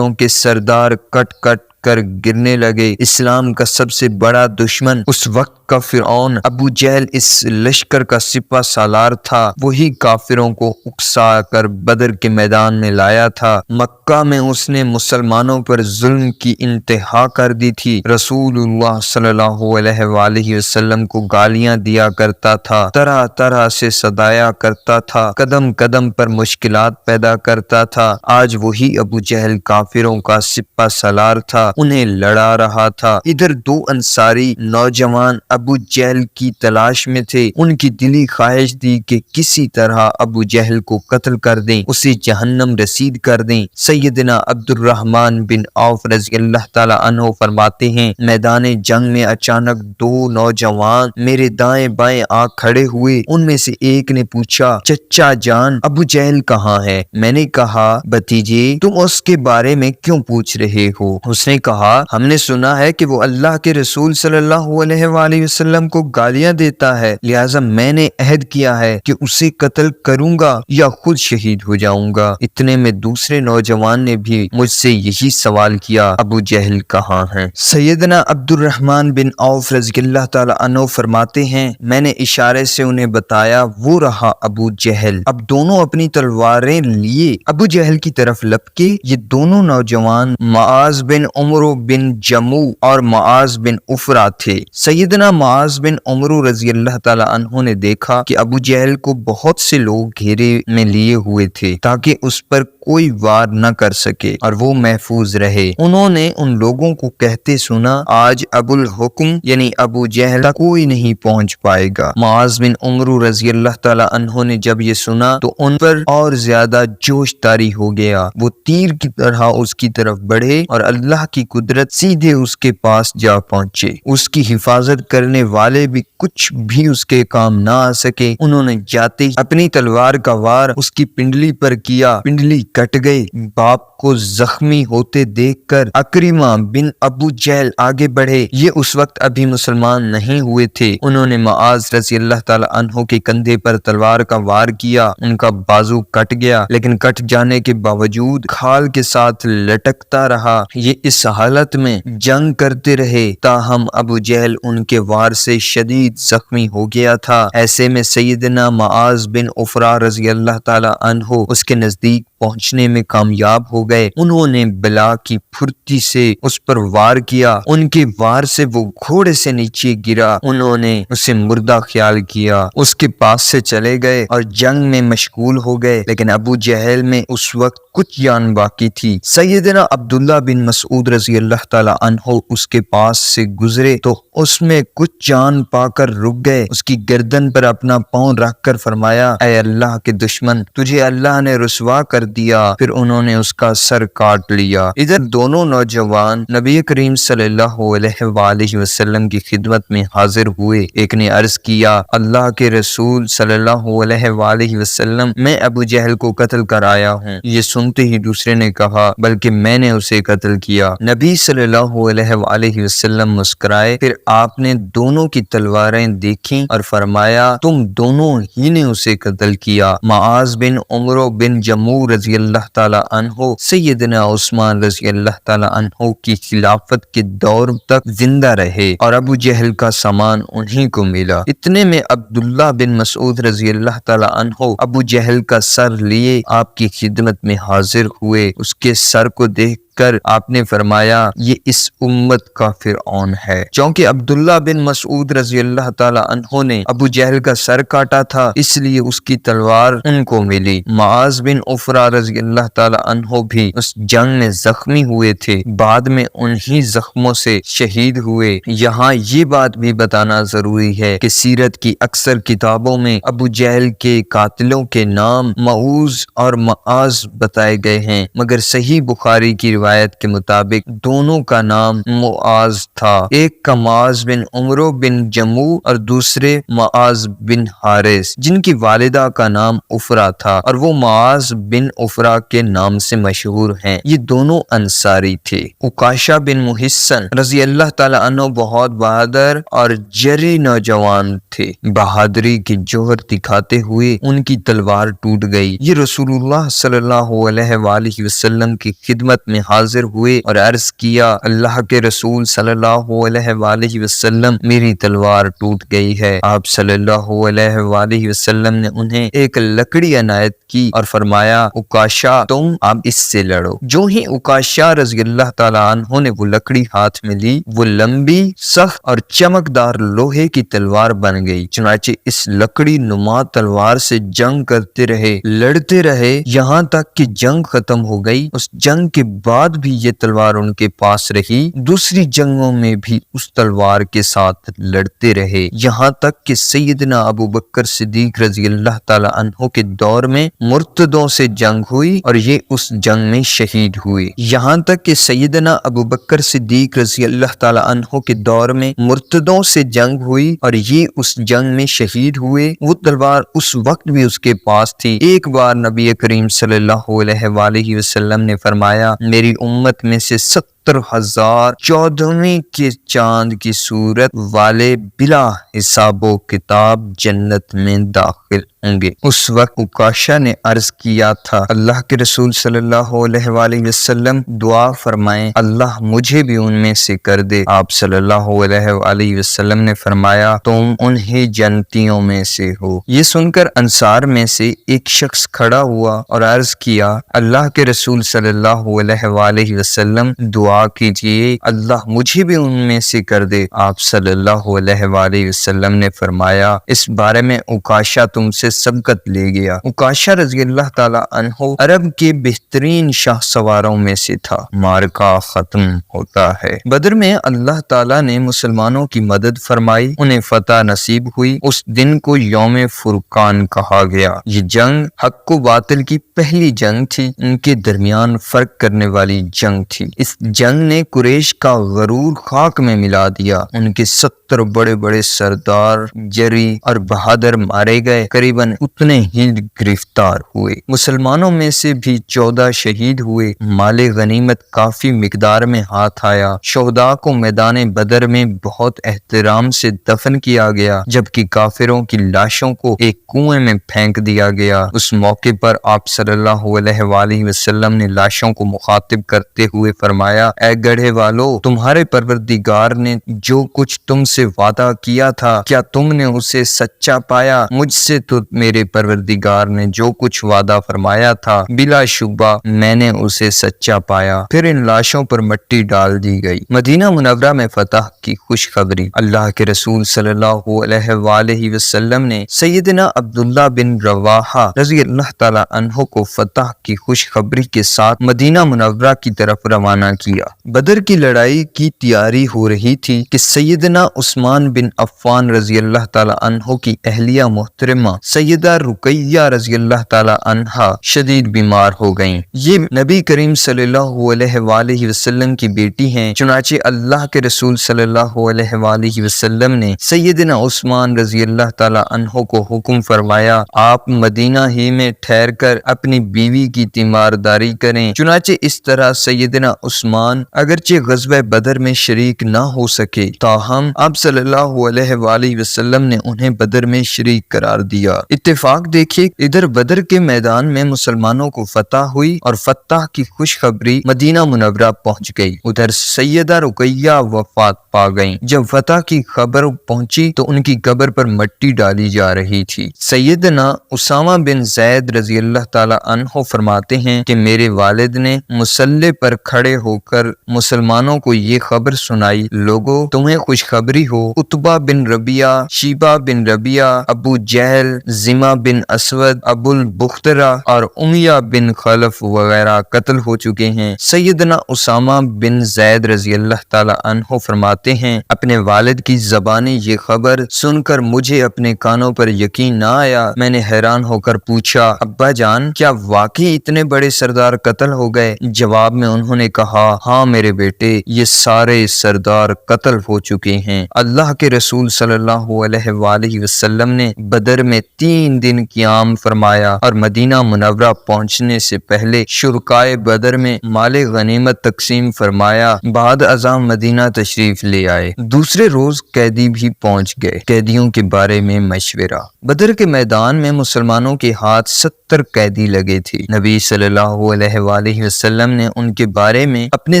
سردار کٹ کٹ کر گرنے لگے۔ اسلام کا سب سے بڑا دشمن اس وقت کا فرعون ابو جہل اس لشکر کا سپہ سالار تھا، وہی کافروں کو اکسا کر بدر کے میدان میں لایا تھا۔ مکہ میں اس نے مسلمانوں پر ظلم کی انتہا کر دی تھی، رسول اللہ صلی اللہ علیہ وآلہ وسلم کو گالیاں دیا کرتا تھا، طرح طرح سے صدایا کرتا تھا، قدم قدم پر مشکلات پیدا کرتا تھا۔ آج وہی ابو جہل کافروں کا سپہ سالار تھا، انہیں لڑا رہا تھا۔ ادھر دو انصاری نوجوان ابو جہل کی تلاش میں تھے، ان کی دلی خواہش تھی کہ کسی طرح ابو جہل کو قتل کر دیں، اسے جہنم رسید کر دیں۔ سیدنا عبد الرحمن بن عوف رضی اللہ تعالی عنہ فرماتے ہیں، میدان جنگ میں اچانک دو نوجوان میرے دائیں بائیں آ کھڑے ہوئے، ان میں سے ایک نے پوچھا، چچا جان ابو جہل کہاں ہے؟ میں نے کہا، بھتیجے تم اس کے بارے میں کیوں پوچھ رہے ہو؟ اس نے کہا، ہم نے سنا ہے کہ وہ اللہ کے رسول صلی اللہ علیہ وآلہ وسلم کو گالیاں دیتا ہے، لہٰذا میں نے عہد کیا ہے کہ اسے قتل کروں گا یا خود شہید ہو جاؤں گا۔ اتنے میں دوسرے نوجوان نے بھی مجھ سے یہی سوال کیا، ابو جہل کہاں ہے؟ سیدنا عبد الرحمن بن عوف رضی اللہ تعالی عنہ فرماتے ہیں، میں نے اشارے سے انہیں بتایا، وہ رہا ابو جہل۔ اب دونوں اپنی تلواریں لیے ابو جہل کی طرف لپکے۔ یہ دونوں نوجوان معاذ بن عمرو بن جموع اور معاذ بن افرا تھے۔ سیدنا معاذ بن عمرو رضی اللہ تعالی عنہ نے دیکھا کہ ابو جہل کو بہت سے لوگ گھیرے میں لیے ہوئے تھے تاکہ اس پر کوئی وار نہ کر سکے اور وہ محفوظ رہے۔ انہوں نے ان لوگوں کو کہتے سنا، آج ابو الحکم یعنی ابو جہل تک کوئی نہیں پہنچ پائے گا۔ معاذ بن عمرو رضی اللہ تعالی عنہ نے جب یہ سنا تو ان پر اور زیادہ جوش طاری ہو گیا، وہ تیر کی طرح اس کی طرف بڑھے اور اللہ کی قدرت سیدھے اس کے پاس جا پہنچے۔ اس کی حفاظت کرنے والے بھی کچھ بھی اس کے کام نہ آ سکے۔ انہوں نے جاتے اپنی تلوار کا وار اس کی پنڈلی پر کیا، پنڈلی کٹ گئی۔ باپ کو زخمی ہوتے دیکھ کر اکرمہ بن ابو جہل آگے بڑھے، یہ اس وقت ابھی مسلمان نہیں ہوئے تھے۔ انہوں نے معاذ رضی اللہ تعالی عنہ کے کندھے پر تلوار کا وار کیا، ان کا بازو کٹ گیا، لیکن کٹ جانے کے باوجود کھال کے ساتھ لٹکتا رہا۔ یہ اس حالت میں جنگ کرتے رہے تاہم ابو جہل ان کے وار سے شدید زخمی ہو گیا تھا۔ ایسے میں سیدنا معاذ بن عفرہ رضی اللہ تعالی عنہ اس کے نزدیک پہنچنے میں کامیاب ہو گئے۔ انہوں نے بلا کی پھرتی سے اس پر وار کیا، ان کے وار سے وہ گھوڑے سے نیچے گرا، انہوں نے اسے مردہ خیال کیا، اس کے پاس سے چلے گئے اور جنگ میں مشغول ہو گئے، لیکن ابو جہل میں اس وقت کچھ جان باقی تھی۔ سیدنا عبداللہ بن مسعود رضی اللہ تعالی عنہ اس کے پاس سے گزرے تو اس میں کچھ جان پا کر رک گئے، اس کی گردن پر اپنا پاؤں رکھ کر فرمایا، اے اللہ کے دشمن، تجھے اللہ نے رسوا کر دیا۔ پھر انہوں نے اس کا سر کاٹ لیا۔ ادھر دونوں نوجوان نبی کریم صلی اللہ علیہ وآلہ وسلم کی خدمت میں حاضر ہوئے۔ ایک نے عرض کیا، اللہ کے رسول صلی اللہ علیہ وآلہ وسلم، میں ابو جہل کو قتل کر آیا ہوں۔ یہ سنتے ہی دوسرے نے کہا، بلکہ میں نے اسے قتل کیا۔ نبی صلی اللہ علیہ وآلہ وسلم مسکرائے، پھر آپ نے دونوں کی تلواریں دیکھیں اور فرمایا، تم دونوں ہی نے اسے قتل کیا۔ معاذ بن عمرو بن جموع رضی اللہ تعالی عنہ سیدنا عثمان رضی اللہ تعالی عنہ کی خلافت کے دور تک زندہ رہے اور ابو جہل کا سامان انہی کو ملا۔ اتنے میں عبداللہ بن مسعود رضی اللہ تعالی عنہ ابو جہل کا سر لیے آپ کی خدمت میں حاضر ہوئے۔ اس کے سر کو دیکھ کر آپ نے فرمایا، یہ اس امت کا فرعون ہے۔ چونکہ عبداللہ بن مسعود رضی اللہ تعالی عنہ نے ابو جہل کا سر کاٹا تھا، اس لیے اس کی تلوار ان کو ملی۔ معاذ بن عفرہ رضی اللہ تعالی عنہ بھی اس جنگ میں زخمی ہوئے تھے، بعد میں انہی زخموں سے شہید ہوئے۔ یہاں یہ بات بھی بتانا ضروری ہے کہ سیرت کی اکثر کتابوں میں ابو جہل کے قاتلوں کے نام معوذ اور معاذ بتائے گئے ہیں، مگر صحیح بخاری کی روایت کے مطابق دونوں کا نام معاذ تھا۔ ایک کا معاذ بن عمرو بن جموع اور دوسرے معاذ بن حارث، جن کی والدہ کا نام عفرہ تھا اور وہ معاذ بن عفرہ کے نام سے مشہور ہیں۔ یہ دونوں انصاری تھے۔ عکاشہ بن محصن رضی اللہ تعالی عنہ بہت بہادر اور جری نوجوان تھے۔ بہادری کی جوہر دکھاتے ہوئے ان کی تلوار ٹوٹ گئی۔ یہ رسول اللہ صلی اللہ علیہ وآلہ وسلم کی خدمت میں حاضر ہوئے اور عرض کیا، اللہ کے رسول صلی اللہ علیہ وآلہ وسلم، میری تلوار ٹوٹ گئی ہے۔ آپ صلی اللہ علیہ وآلہ وسلم نے انہیں ایک لکڑی عنایت کی اور فرمایا، عکاشہ، تم اب اس سے لڑو۔ جو ہی عکاشہ رضی اللہ تعالی عنہ نے وہ لکڑی ہاتھ میں لی، وہ لمبی، سخت اور چمکدار لوہے کی تلوار بن گئی۔ چنانچہ اس لکڑی نما تلوار سے جنگ کرتے رہے، لڑتے رہے، یہاں تک کہ جنگ ختم ہو گئی۔ اس جنگ کے بعد بھی یہ تلوار ان کے پاس رہی، دوسری جنگوں میں بھی اس تلوار کے ساتھ لڑتے رہے، یہاں تک کہ سیدنا ابو بکر صدیق رضی اللہ تعالی عنہ کے دور میں مرتدوں سے جنگ ہوئی اور یہ اس جنگ میں شہید ہوئے۔ یہاں تک کہ سیدنا ابو بکر صدیق رضی اللہ تعالی عنہ کے دور میں مرتدوں سے جنگ ہوئی اور یہ اس جنگ میں شہید ہوئے۔ وہ تلوار اس وقت بھی اس کے پاس تھی۔ ایک بار نبی کریم صلی اللہ علیہ وآلہ وسلم نے فرمایا، میری امت میں سے 70,000 14ویں کے چاند کی صورت والے بلا حساب و کتاب جنت میں داخل ہوں گے۔ اس وقت عکاشہ نے عرض کیا تھا، اللہ کے رسول صلی اللہ علیہ وآلہ وسلم دعا فرمائیں، اللہ مجھے بھی ان میں سے کر دے۔ آپ صلی اللہ علیہ وآلہ وسلم نے فرمایا، تم انہی جنتیوں میں سے ہو۔ یہ سن کر انصار میں سے ایک شخص کھڑا ہوا اور عرض کیا، اللہ کے رسول صلی اللہ علیہ وآلہ وسلم دعا کیجئے، اللہ مجھے بھی ان میں سے کر دے۔ آپ صلی اللہ علیہ وآلہ وسلم نے فرمایا، اس بارے میں عکاشہ تم سے سبقت لے گیا۔ عکاشہ رضی اللہ تعالی عنہ عرب کے بہترین شاہ سواروں میں سے تھا۔ معرکہ ختم ہوتا ہے۔ بدر میں اللہ تعالی نے مسلمانوں کی مدد فرمائی، انہیں فتح نصیب ہوئی۔ اس دن کو یوم فرقان کہا گیا۔ یہ جنگ حق و باطل کی پہلی جنگ تھی، ان کے درمیان فرق کرنے والی جنگ تھی۔ اس جنگ نے قریش کا غرور خاک میں ملا دیا۔ ان کے 70 بڑے بڑے سردار، جری اور بہادر مارے گئے، قریباً اتنے ہی گرفتار ہوئے۔ مسلمانوں میں سے بھی 14 شہید ہوئے۔ مال غنیمت کافی مقدار میں ہاتھ آیا۔ شہداء کو میدان بدر میں بہت احترام سے دفن کیا گیا، جبکہ کافروں کی لاشوں کو ایک کنویں میں پھینک دیا گیا۔ اس موقع پر آپ صلی اللہ علیہ وآلہ وسلم نے لاشوں کو مخاطب کرتے ہوئے فرمایا، اے گڑھے والو، تمہارے پروردگار نے جو کچھ تم سے وعدہ کیا تھا کیا تم نے اسے سچا پایا؟ مجھ سے تو میرے پروردگار نے جو کچھ وعدہ فرمایا تھا بلا شبہ میں نے اسے سچا پایا۔ پھر ان لاشوں پر مٹی ڈال دی گئی۔ مدینہ منورہ میں فتح کی خوشخبری۔ اللہ کے رسول صلی اللہ علیہ وآلہ وسلم نے سیدنا عبداللہ بن رواحہ رضی اللہ تعالی عنہ کو فتح کی خوشخبری کے ساتھ مدینہ منورہ کی طرف روانہ کیا۔ بدر کی لڑائی کی تیاری ہو رہی تھی کہ سیدنا عثمان بن عفان رضی اللہ تعالی عنہ کی اہلیہ محترمہ سیدہ رقیہ رضی اللہ تعالی عنہا شدید بیمار ہو گئیں۔ یہ نبی کریم صلی اللہ علیہ وآلہ وسلم کی بیٹی ہیں، چنانچہ اللہ کے رسول صلی اللہ علیہ وآلہ وسلم نے سیدنا عثمان رضی اللہ تعالی عنہ کو حکم فرمایا آپ مدینہ ہی میں ٹھہر کر اپنی بیوی کی تیمارداری کریں۔ چنانچہ اس طرح سیدنا عثمان اگرچہ غزوہ بدر میں شریک نہ ہو سکے تاہم آپ صلی اللہ علیہ وآلہ وسلم نے انہیں بدر میں شریک قرار دیا۔ اتفاق دیکھیے، ادھر بدر کے میدان میں مسلمانوں کو فتح ہوئی اور فتح کی خوشخبری مدینہ منورہ پہنچ گئی، ادھر سیدہ رقیہ وفات پا گئیں۔ جب فتح کی خبر پہنچی تو ان کی قبر پر مٹی ڈالی جا رہی تھی۔ سیدنا اسامہ بن زید رضی اللہ تعالی عنہ فرماتے ہیں کہ میرے والد نے مصلی پر کھڑے ہو کر مسلمانوں کو یہ خبر سنائی، لوگو تمہیں خوشخبری ہو، عتبہ بن ربیعہ، شیبہ بن ربیعہ، ابو جہل، زمہ بن اسود، ابو البخترہ اور امیہ بن خلف وغیرہ قتل ہو چکے ہیں۔ سیدنا اسامہ بن زید رضی اللہ تعالی عنہ فرماتے ہیں اپنے والد کی زبانی یہ خبر سن کر مجھے اپنے کانوں پر یقین نہ آیا۔ میں نے حیران ہو کر پوچھا ابا جان کیا واقعی اتنے بڑے سردار قتل ہو گئے؟ جواب میں انہوں نے کہا ہاں میرے بیٹے، یہ سارے سردار قتل ہو چکے ہیں۔ اللہ کے رسول صلی اللہ علیہ وآلہ وسلم نے بدر میں 3 دن قیام فرمایا اور مدینہ منورہ پہنچنے سے پہلے شرکائے بدر میں مال غنیمت تقسیم فرمایا، بعد ازاں مدینہ تشریف لے آئے۔ دوسرے روز قیدی بھی پہنچ گئے۔ قیدیوں کے بارے میں مشورہ۔ بدر کے میدان میں مسلمانوں کے ہاتھ 70 قیدی لگے تھے۔ نبی صلی اللہ علیہ وآلہ وسلم نے ان کے بارے میں اپنے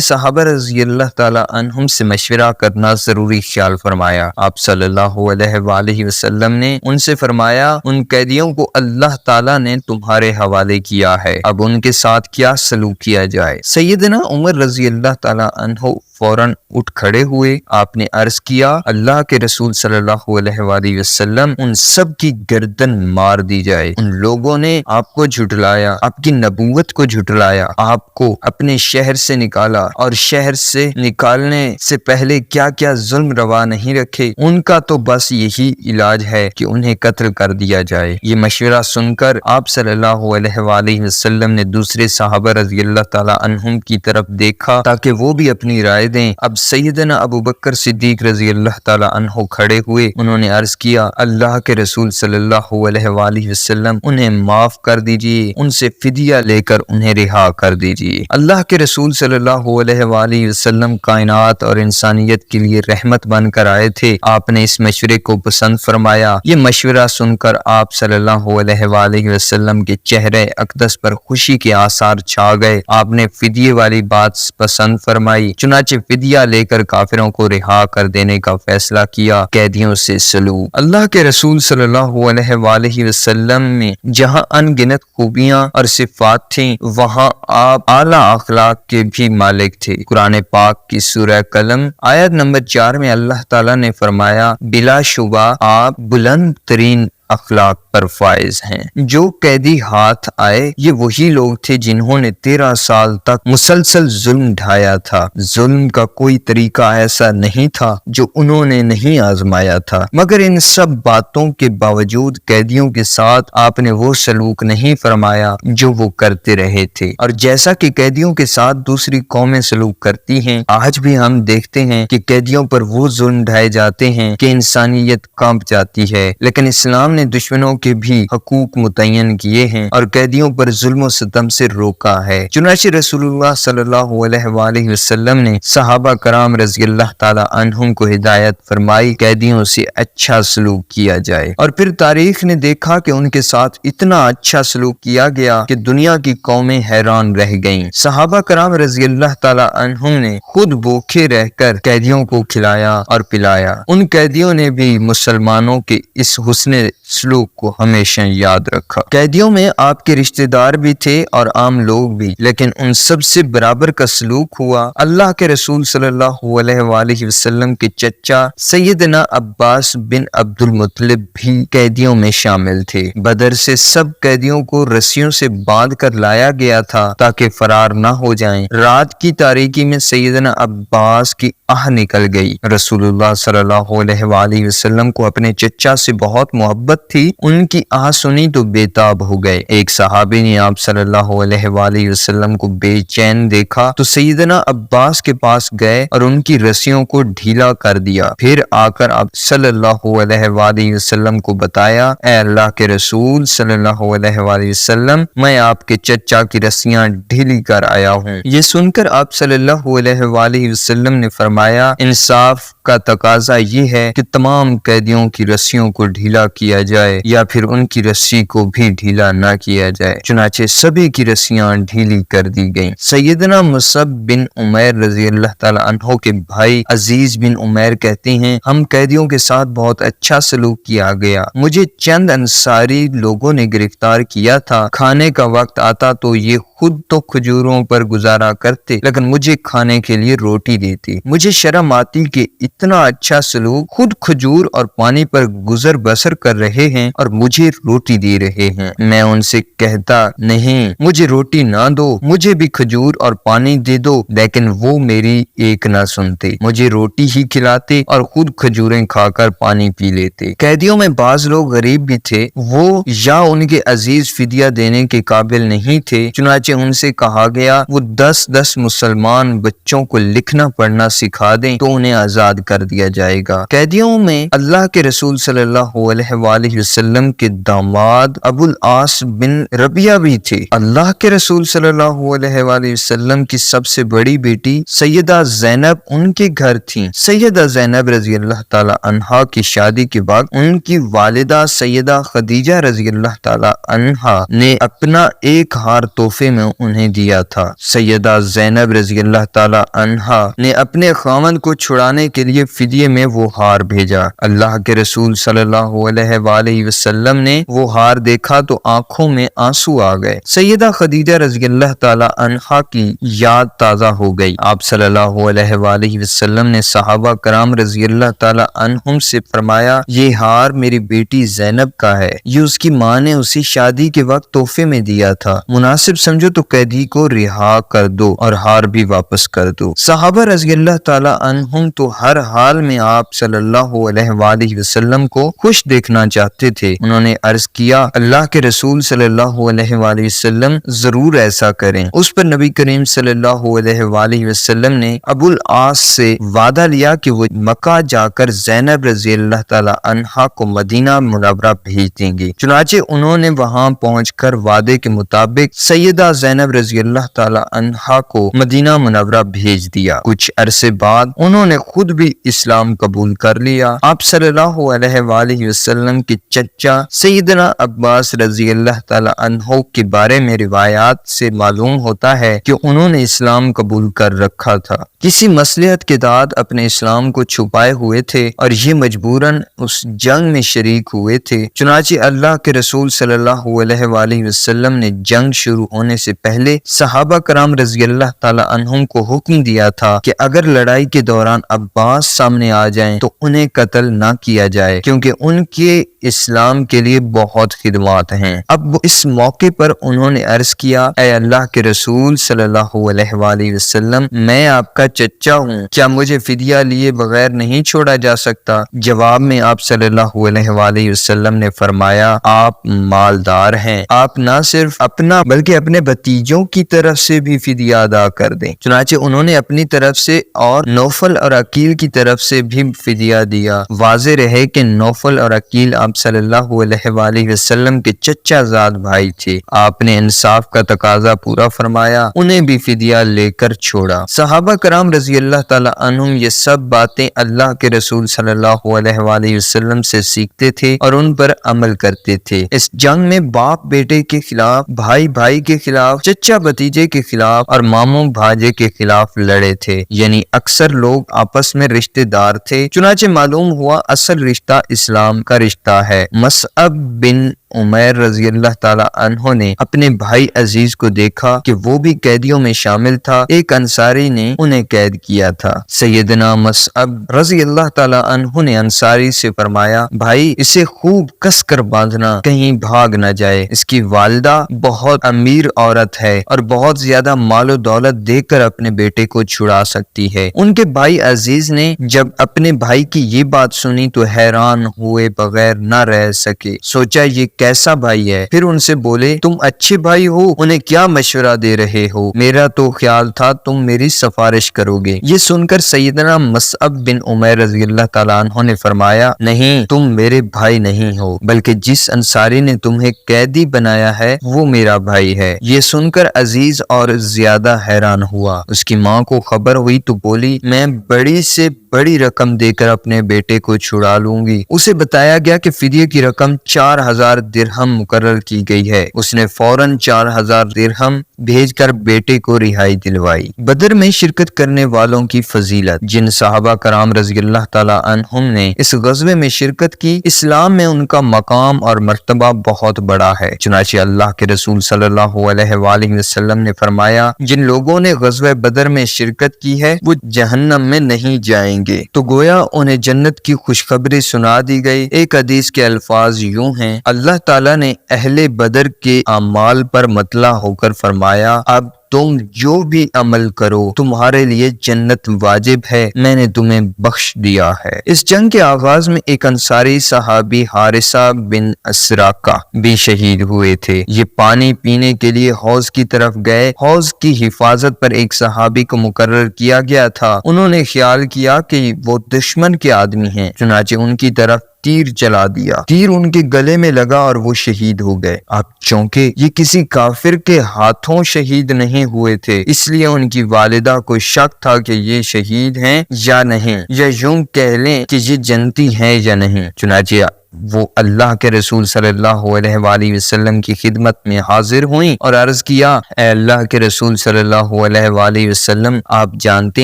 صحابہ رضی اللہ تعالی عنہم سے مشورہ کرنا ضروری خیال فرمایا۔ آپ صلی اللہ علیہ وآلہ وسلم نے ان سے فرمایا ان قیدیوں کو اللہ تعالی نے تمہارے حوالے کیا ہے، اب ان کے ساتھ کیا سلوک کیا جائے؟ سیدنا عمر رضی اللہ تعالی عنہ فوراً اٹھ کھڑے ہوئے۔ آپ نے عرض کیا اللہ کے رسول صلی اللہ علیہ وآلہ وسلم ان سب کی گردن مار دی جائے۔ ان لوگوں نے آپ کو جھٹلایا، آپ کی نبوت کو جھٹلایا، آپ کو اپنے شہر سے نکالا اور شہر سے نکالنے سے پہلے کیا کیا ظلم روا نہیں رکھے، ان کا تو بس یہی علاج ہے کہ انہیں قتل کر دیا جائے۔ یہ مشورہ سن کر آپ صلی اللہ علیہ وآلہ وسلم نے دوسرے صحابہ رضی اللہ تعالی عنہم کی طرف دیکھا تاکہ وہ بھی اپنی رائے دیں۔ اب سیدنا ابو بکر صدیق رضی اللہ تعالی عنہ کھڑے ہوئے، انہوں نے عرض کیا اللہ کے رسول صلی اللہ علیہ وآلہ وسلم انہیں معاف کر دیجئے، ان سے فدیہ لے کر انہیں رہا کر دیجئے۔ اللہ کے رسول صلی اللہ علیہ وآلہ وسلم کائنات اور انسانیت کے لیے رحمت بن کر آئے تھے۔ آپ نے اس مشورے کو پسند فرمایا۔ یہ مشورہ سن کر آپ صلی اللہ علیہ وآلہ وسلم کے چہرے اقدس پر خوشی کے آثار چھا گئے۔ آپ نے فدیے والی بات پسند فرمائی، چنانچہ فدیہ لے کر کافروں کو رہا کر دینے کا فیصلہ کیا۔ قیدیوں سے سلوک۔ اللہ کے رسول صلی اللہ علیہ وآلہ وسلم میں جہاں ان گنت خوبیاں اور صفات تھیں وہاں آپ اعلیٰ اخلاق کے بھی مالک تھے۔ قرآن پاک کی سورہ قلم آیت نمبر 4 میں اللہ تعالیٰ نے فرمایا بلا شبہ آپ بلند ترین اخلاق پر فائز ہیں۔ جو قیدی ہاتھ آئے یہ وہی لوگ تھے جنہوں نے 13 سال تک مسلسل ظلم ڈھایا تھا۔ ظلم کا کوئی طریقہ ایسا نہیں تھا جو انہوں نے نہیں آزمایا تھا، مگر ان سب باتوں کے باوجود قیدیوں کے ساتھ آپ نے وہ سلوک نہیں فرمایا جو وہ کرتے رہے تھے، اور جیسا کہ قیدیوں کے ساتھ دوسری قومیں سلوک کرتی ہیں آج بھی ہم دیکھتے ہیں کہ قیدیوں پر وہ ظلم ڈھائے جاتے ہیں کہ انسانیت کانپ جاتی ہے، لیکن اسلام نے نے دشمنوں کے بھی حقوق متعین کیے ہیں اور قیدیوں پر ظلم و ستم سے روکا ہے۔ چنانچہ رسول اللہ صلی اللہ علیہ وآلہ وسلم نے صحابہ کرام رضی اللہ تعالی عنہم کو ہدایت فرمائی قیدیوں سے اچھا سلوک کیا جائے، اور پھر تاریخ نے دیکھا کہ ان کے ساتھ اتنا اچھا سلوک کیا گیا کہ دنیا کی قومیں حیران رہ گئیں۔ صحابہ کرام رضی اللہ تعالی عنہم نے خود بھوکے رہ کر قیدیوں کو کھلایا اور پلایا۔ ان قیدیوں نے بھی مسلمانوں کے اس حسن سلوک کو ہمیشہ یاد رکھا۔ قیدیوں میں آپ کے رشتہ دار بھی تھے اور عام لوگ بھی، لیکن ان سب سے برابر کا سلوک ہوا اللہ کے رسول صلی اللہ علیہ وآلہ وسلم کے چچا سیدنا عباس بن عبد المطلب بھی قیدیوں میں شامل تھے۔ بدر سے سب قیدیوں کو رسیوں سے باندھ کر لایا گیا تھا تاکہ فرار نہ ہو جائیں۔ رات کی تاریکی میں سیدنا عباس کی آہ نکل گئی۔ رسول اللہ صلی اللہ علیہ وآلہ وسلم کو اپنے چچا سے بہت محبت تھی، ان کی آہ سنی تو بے تاب ہو گئے۔ ایک صحابی نے آپ صلی اللہ علیہ وآلہ وسلم کو بے چین دیکھا تو سیدنا عباس کے پاس گئے اور ان کی رسیوں کو ڈھیلا کر دیا، پھر آ کر آپ صلی اللہ علیہ وآلہ وسلم کو بتایا، اے اللہ کے رسول صلی اللہ علیہ وآلہ وسلم، میں آپ کے چچا کی رسیاں ڈھیلی کر آیا ہوں۔ یہ سن کر آپ صلی اللہ علیہ وآلہ وسلم نے فرمایا، انصاف کا تقاضا یہ ہے کہ تمام قیدیوں کی رسیوں کو ڈھیلا کیا جائے یا پھر ان کی رسی کو بھی ڈھیلا نہ کیا جائے۔ چنانچہ سبھی کی رسیاں ڈھیلی کر دی گئیں۔ سیدنا مصعب بن عمیر رضی اللہ تعالی عنہ کے بھائی عزیز بن عمیر کہتے ہیں، ہم قیدیوں کے ساتھ بہت اچھا سلوک کیا گیا۔ مجھے چند انصاری لوگوں نے گرفتار کیا تھا، کھانے کا وقت آتا تو یہ خود تو کھجوروں پر گزارا کرتے لیکن مجھے کھانے کے لیے روٹی دیتے۔ مجھے شرم آتی کہ اتنا اچھا سلوک، خود کھجور اور پانی پر گزر بسر کر رہے ہیں اور مجھے روٹی دے رہے ہیں۔ میں ان سے کہتا، نہیں مجھے روٹی نہ دو، مجھے بھی کھجور اور پانی دے دو، لیکن وہ میری ایک نہ سنتے، مجھے روٹی ہی کھلاتے اور خود کھجوریں کھا کر پانی پی لیتے۔ قیدیوں میں بعض لوگ غریب بھی تھے، وہ یا ان کے عزیز فدیہ دینے کے قابل نہیں تھے، چنانچہ ان سے کہا گیا وہ 10 مسلمان بچوں کو لکھنا پڑھنا سکھا دیں تو انہیں آزاد کر دیا جائے گا۔ قیدیوں میں اللہ کے رسول صلی اللہ علیہ وآلہ وسلم کے داماد ابو العاص بن ربیعہ بھی تھے۔ اللہ کے رسول صلی اللہ علیہ وآلہ وسلم کی سب سے بڑی بیٹی سیدہ زینب ان کے گھر تھیں۔ سیدہ زینب رضی اللہ تعالی عنہا کی شادی کے بعد ان کی والدہ سیدہ خدیجہ رضی اللہ تعالی عنہا نے اپنا ایک ہار تحفے میں انہیں دیا تھا۔ سیدہ زینب رضی اللہ تعالی عنہا نے اپنے خاوند کو چھڑانے کے لیے فدیے میں وہ ہار بھیجا۔ اللہ کے رسول صلی اللہ علیہ وآلہ وسلم نے وہ ہار دیکھا تو آنکھوں میں آنسو آ گئے۔ سیدہ خدیجہ رضی اللہ تعالی عنہا کی یاد تازہ ہو گئی۔ آپ صلی اللہ علیہ وآلہ وسلم نے صحابہ کرام رضی اللہ تعالی عنہم سے فرمایا، یہ ہار میری بیٹی زینب کا ہے، یہ اس کی ماں نے اسی شادی کے وقت تحفے میں دیا تھا، مناسب سمجھو تو قیدی کو رہا کر دو اور ہار بھی واپس کر دو۔ صحابہ رضی اللہ تعالی عنہم تو ہر حال میں آپ صلی اللہ علیہ وآلہ وسلم کو خوش دیکھنا چاہتے تھے۔ انہوں نے عرض کیا، اللہ کے رسول صلی اللہ علیہ وآلہ وسلم ضرور ایسا کریں۔ اس پر نبی کریم صلی اللہ علیہ وآلہ وسلم نے ابو العاص سے وعدہ لیا کہ وہ مکہ جا کر زینب رضی اللہ تعالی عنہا کو مدینہ منورہ بھیج دیں گے۔ چنانچہ انہوں نے وہاں پہنچ کر وعدے کے مطابق سیدہ زینب رضی اللہ تعالی عنہا کو مدینہ منورہ بھیج دیا۔ کچھ عرصے بعد انہوں نے خود بھی اسلام قبول کر لیا۔ آپ صلی اللہ علیہ وآلہ وسلم کے چچا سیدنا عباس رضی اللہ تعالی عنہ کے بارے میں روایات سے معلوم ہوتا ہے کہ انہوں نے اسلام قبول کر رکھا تھا، کسی مصلحت کے تحت اپنے اسلام کو چھپائے ہوئے تھے اور یہ مجبوراً اس جنگ میں شریک ہوئے تھے۔ چنانچہ اللہ کے رسول صلی اللہ علیہ وآلہ وسلم نے جنگ شروع ہونے سے پہلے صحابہ کرام رضی اللہ تعالی عنہم کو حکم دیا تھا کہ اگر لڑائی کے دوران عباس سامنے آ جائیں تو انہیں قتل نہ کیا جائے، کیونکہ ان کے اسلام کے لیے بہت خدمات ہیں۔ اب اس موقع پر انہوں نے عرض کیا، اے اللہ کے رسول صلی اللہ علیہ وآلہ وسلم، میں آپ کا چچا ہوں، کیا مجھے فدیہ لیے بغیر نہیں چھوڑا جا سکتا؟ جواب میں آپ صلی اللہ علیہ وآلہ وسلم نے فرمایا، آپ مالدار ہیں، آپ نہ صرف اپنا بلکہ اپنے بھتیجوں کی طرف سے بھی فدیہ ادا کر دیں۔ چنانچہ انہوں نے اپنی طرف سے اور نوفل اور عقیل کی طرف سے بھی فدیہ دیا۔ واضح رہے کہ نوفل اور عقیل آپ صلی اللہ علیہ وآلہ وسلم کے چچا زاد بھائی تھے۔ آپ نے انصاف کا تقاضا پورا فرمایا، انہیں بھی فدیہ لے کر چھوڑا۔ صحابہ کرام رضی اللہ تعالی عنہم یہ سب باتیں اللہ کے رسول صلی اللہ علیہ وآلہ وسلم سے سیکھتے تھے اور ان پر عمل کرتے تھے۔ اس جنگ میں باپ بیٹے کے خلاف، بھائی بھائی کے خلاف، چچا بھتیجے کے خلاف اور ماموں بھاجے کے خلاف لڑے تھے، یعنی اکثر لوگ آپس میں رشتہ دار تھے۔ چنانچہ معلوم ہوا اصل رشتہ اسلام کا رشتہ ہے۔ مصعب بن عمیر رضی اللہ تعالی عنہ نے اپنے بھائی عزیز کو دیکھا کہ وہ بھی قیدیوں میں شامل تھا۔ ایک انصاری نے انہیں قید کیا تھا۔ سیدنا مصعب رضی اللہ تعالی عنہ نے انصاری سے فرمایا، بھائی اسے خوب کس کر باندھنا، کہیں بھاگ نہ جائے۔ اس کی والدہ بہت امیر عورت ہے اور بہت زیادہ مال و دولت دے کر اپنے بیٹے کو چھڑا سکتی ہے۔ ان کے بھائی عزیز نے جب اپنے بھائی کی یہ بات سنی تو حیران ہوئے بغیر نہ رہ سکے، سوچا یہ کیسا بھائی ہے؟ پھر ان سے بولے، تم اچھے بھائی ہو، انہیں کیا مشورہ دے رہے ہو؟ میرا تو خیال تھا تم میری سفارش کرو گے۔ یہ سن کر سیدنا مصعب بن عمیر رضی اللہ تعالیٰ عنہ نے فرمایا، نہیں، تم میرے بھائی نہیں ہو، بلکہ جس انصاری نے تمہیں قیدی بنایا ہے وہ میرا بھائی ہے۔ یہ سن کر عزیز اور زیادہ حیران ہوا۔ اس کی ماں کو خبر ہوئی تو بولی، میں بڑی سے بڑی رقم دے کر اپنے بیٹے کو چھڑا لوں گی۔ اسے بتایا گیا کہ فدیے کی رقم 4000 درہم مقرر کی گئی ہے۔ اس نے فوراً 4000 درہم بھیج کر بیٹے کو رہائی دلوائی۔ بدر میں شرکت کرنے والوں کی فضیلت۔ جن صحابہ کرام رضی اللہ تعالی عنہم نے اس غزوے میں شرکت کی، اسلام میں ان کا مقام اور مرتبہ بہت بڑا ہے۔ چنانچہ اللہ کے رسول صلی اللہ علیہ وآلہ وسلم نے فرمایا، جن لوگوں نے غزوہ بدر میں شرکت کی ہے وہ جہنم میں نہیں جائیں گے۔ تو گویا انہیں جنت کی خوشخبری سنا دی گئی۔ ایک حدیث کے الفاظ یوں ہیں، اللہ تعالیٰ نے اہل بدر کے اعمال پر مطلع ہو کر فرمایا، اب تم جو بھی عمل کرو تمہارے لیے جنت واجب ہے، میں نے تمہیں بخش دیا ہے۔ اس جنگ کے آغاز میں ایک انصاری صحابی حارثہ بن اسراقہ بھی شہید ہوئے تھے۔ یہ پانی پینے کے لیے حوض کی طرف گئے۔ حوض کی حفاظت پر ایک صحابی کو مقرر کیا گیا تھا۔ انہوں نے خیال کیا کہ وہ دشمن کے آدمی ہیں، چنانچہ ان کی طرف تیر چلا دیا۔ تیر ان کے گلے میں لگا اور وہ شہید ہو گئے۔ اب چونکہ یہ کسی کافر کے ہاتھوں شہید نہیں ہوئے تھے، اس لیے ان کی والدہ کو شک تھا کہ یہ شہید ہیں یا نہیں، یا یوں کہہ لیں کہ یہ جنتی ہیں یا نہیں۔ چنانچہ وہ اللہ کے رسول صلی اللہ علیہ وآلہ وسلم کی خدمت میں حاضر ہوئیں اور عرض کیا، اے اللہ کے رسول صلی اللہ علیہ وآلہ وسلم، آپ جانتے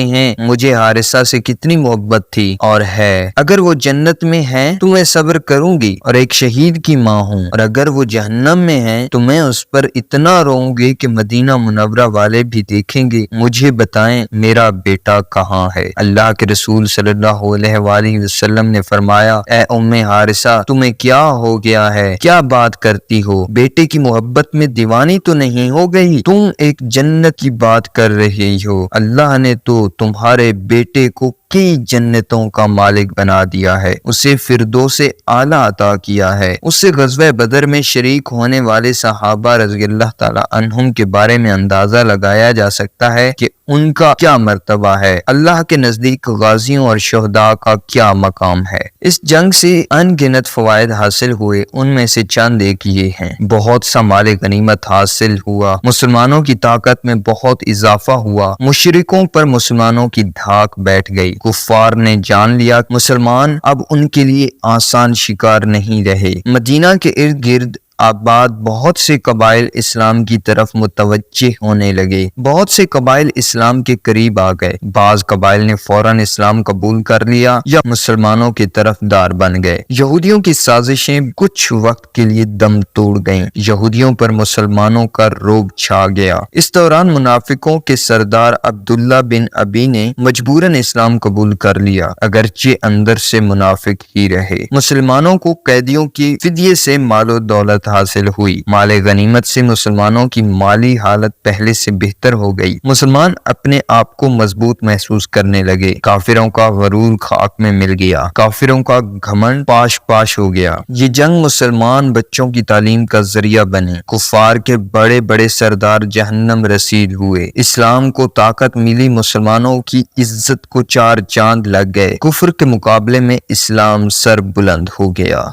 ہیں مجھے حارثہ سے کتنی محبت تھی اور ہے۔ اگر وہ جنت میں ہیں تو میں صبر کروں گی اور ایک شہید کی ماں ہوں، اور اگر وہ جہنم میں ہیں تو میں اس پر اتنا روؤں گی کہ مدینہ منورہ والے بھی دیکھیں گے۔ مجھے بتائیں میرا بیٹا کہاں ہے؟ اللہ کے رسول صلی اللہ علیہ وآلہ وسلم نے فرمایا، اے ام حارثہ، تمہیں کیا ہو گیا ہے؟ کیا بات کرتی ہو؟ بیٹے کی محبت میں دیوانی تو نہیں ہو گئی؟ تم ایک جنت کی بات کر رہی ہو۔ اللہ نے تو تمہارے بیٹے کو کئی جنتوں کا مالک بنا دیا ہے، اسے فردوس اعلیٰ عطا کیا ہے۔ اس سے غزوہ بدر میں شریک ہونے والے صحابہ رضی اللہ تعالی عنہم کے بارے میں اندازہ لگایا جا سکتا ہے کہ ان کا کیا مرتبہ ہے، اللہ کے نزدیک غازیوں اور شہداء کا کیا مقام ہے۔ اس جنگ سے ان گنت فوائد حاصل ہوئے، ان میں سے چند ایک یہ ہیں۔ بہت سا مال غنیمت حاصل ہوا، مسلمانوں کی طاقت میں بہت اضافہ ہوا، مشرکوں پر مسلمانوں کی دھاک بیٹھ گئی۔ کفار نے جان لیا مسلمان اب ان کے لیے آسان شکار نہیں رہے۔ مدینہ کے ارد گرد آباد بہت سے قبائل اسلام کی طرف متوجہ ہونے لگے، بہت سے قبائل اسلام کے قریب آ گئے۔ بعض قبائل نے فوراً اسلام قبول کر لیا یا مسلمانوں کے طرف دار بن گئے۔ یہودیوں کی سازشیں کچھ وقت کے لیے دم توڑ گئیں، یہودیوں پر مسلمانوں کا رعب چھا گیا۔ اس دوران منافقوں کے سردار عبداللہ بن ابی نے مجبوراً اسلام قبول کر لیا، اگرچہ اندر سے منافق ہی رہے۔ مسلمانوں کو قیدیوں کی فدیے سے مال و دولت غنیمت حاصل ہوئی۔ مال غنیمت سے مسلمانوں کی مالی حالت پہلے سے بہتر ہو گئی۔ مسلمان اپنے آپ کو مضبوط محسوس کرنے لگے۔ کافروں کا غرور خاک میں مل گیا، کافروں کا گھمنڈ پاش پاش ہو گیا۔ یہ جنگ مسلمان بچوں کی تعلیم کا ذریعہ بنی۔ کفار کے بڑے بڑے سردار جہنم رسید ہوئے۔ اسلام کو طاقت ملی، مسلمانوں کی عزت کو چار چاند لگ گئے۔ کفر کے مقابلے میں اسلام سر بلند ہو گیا۔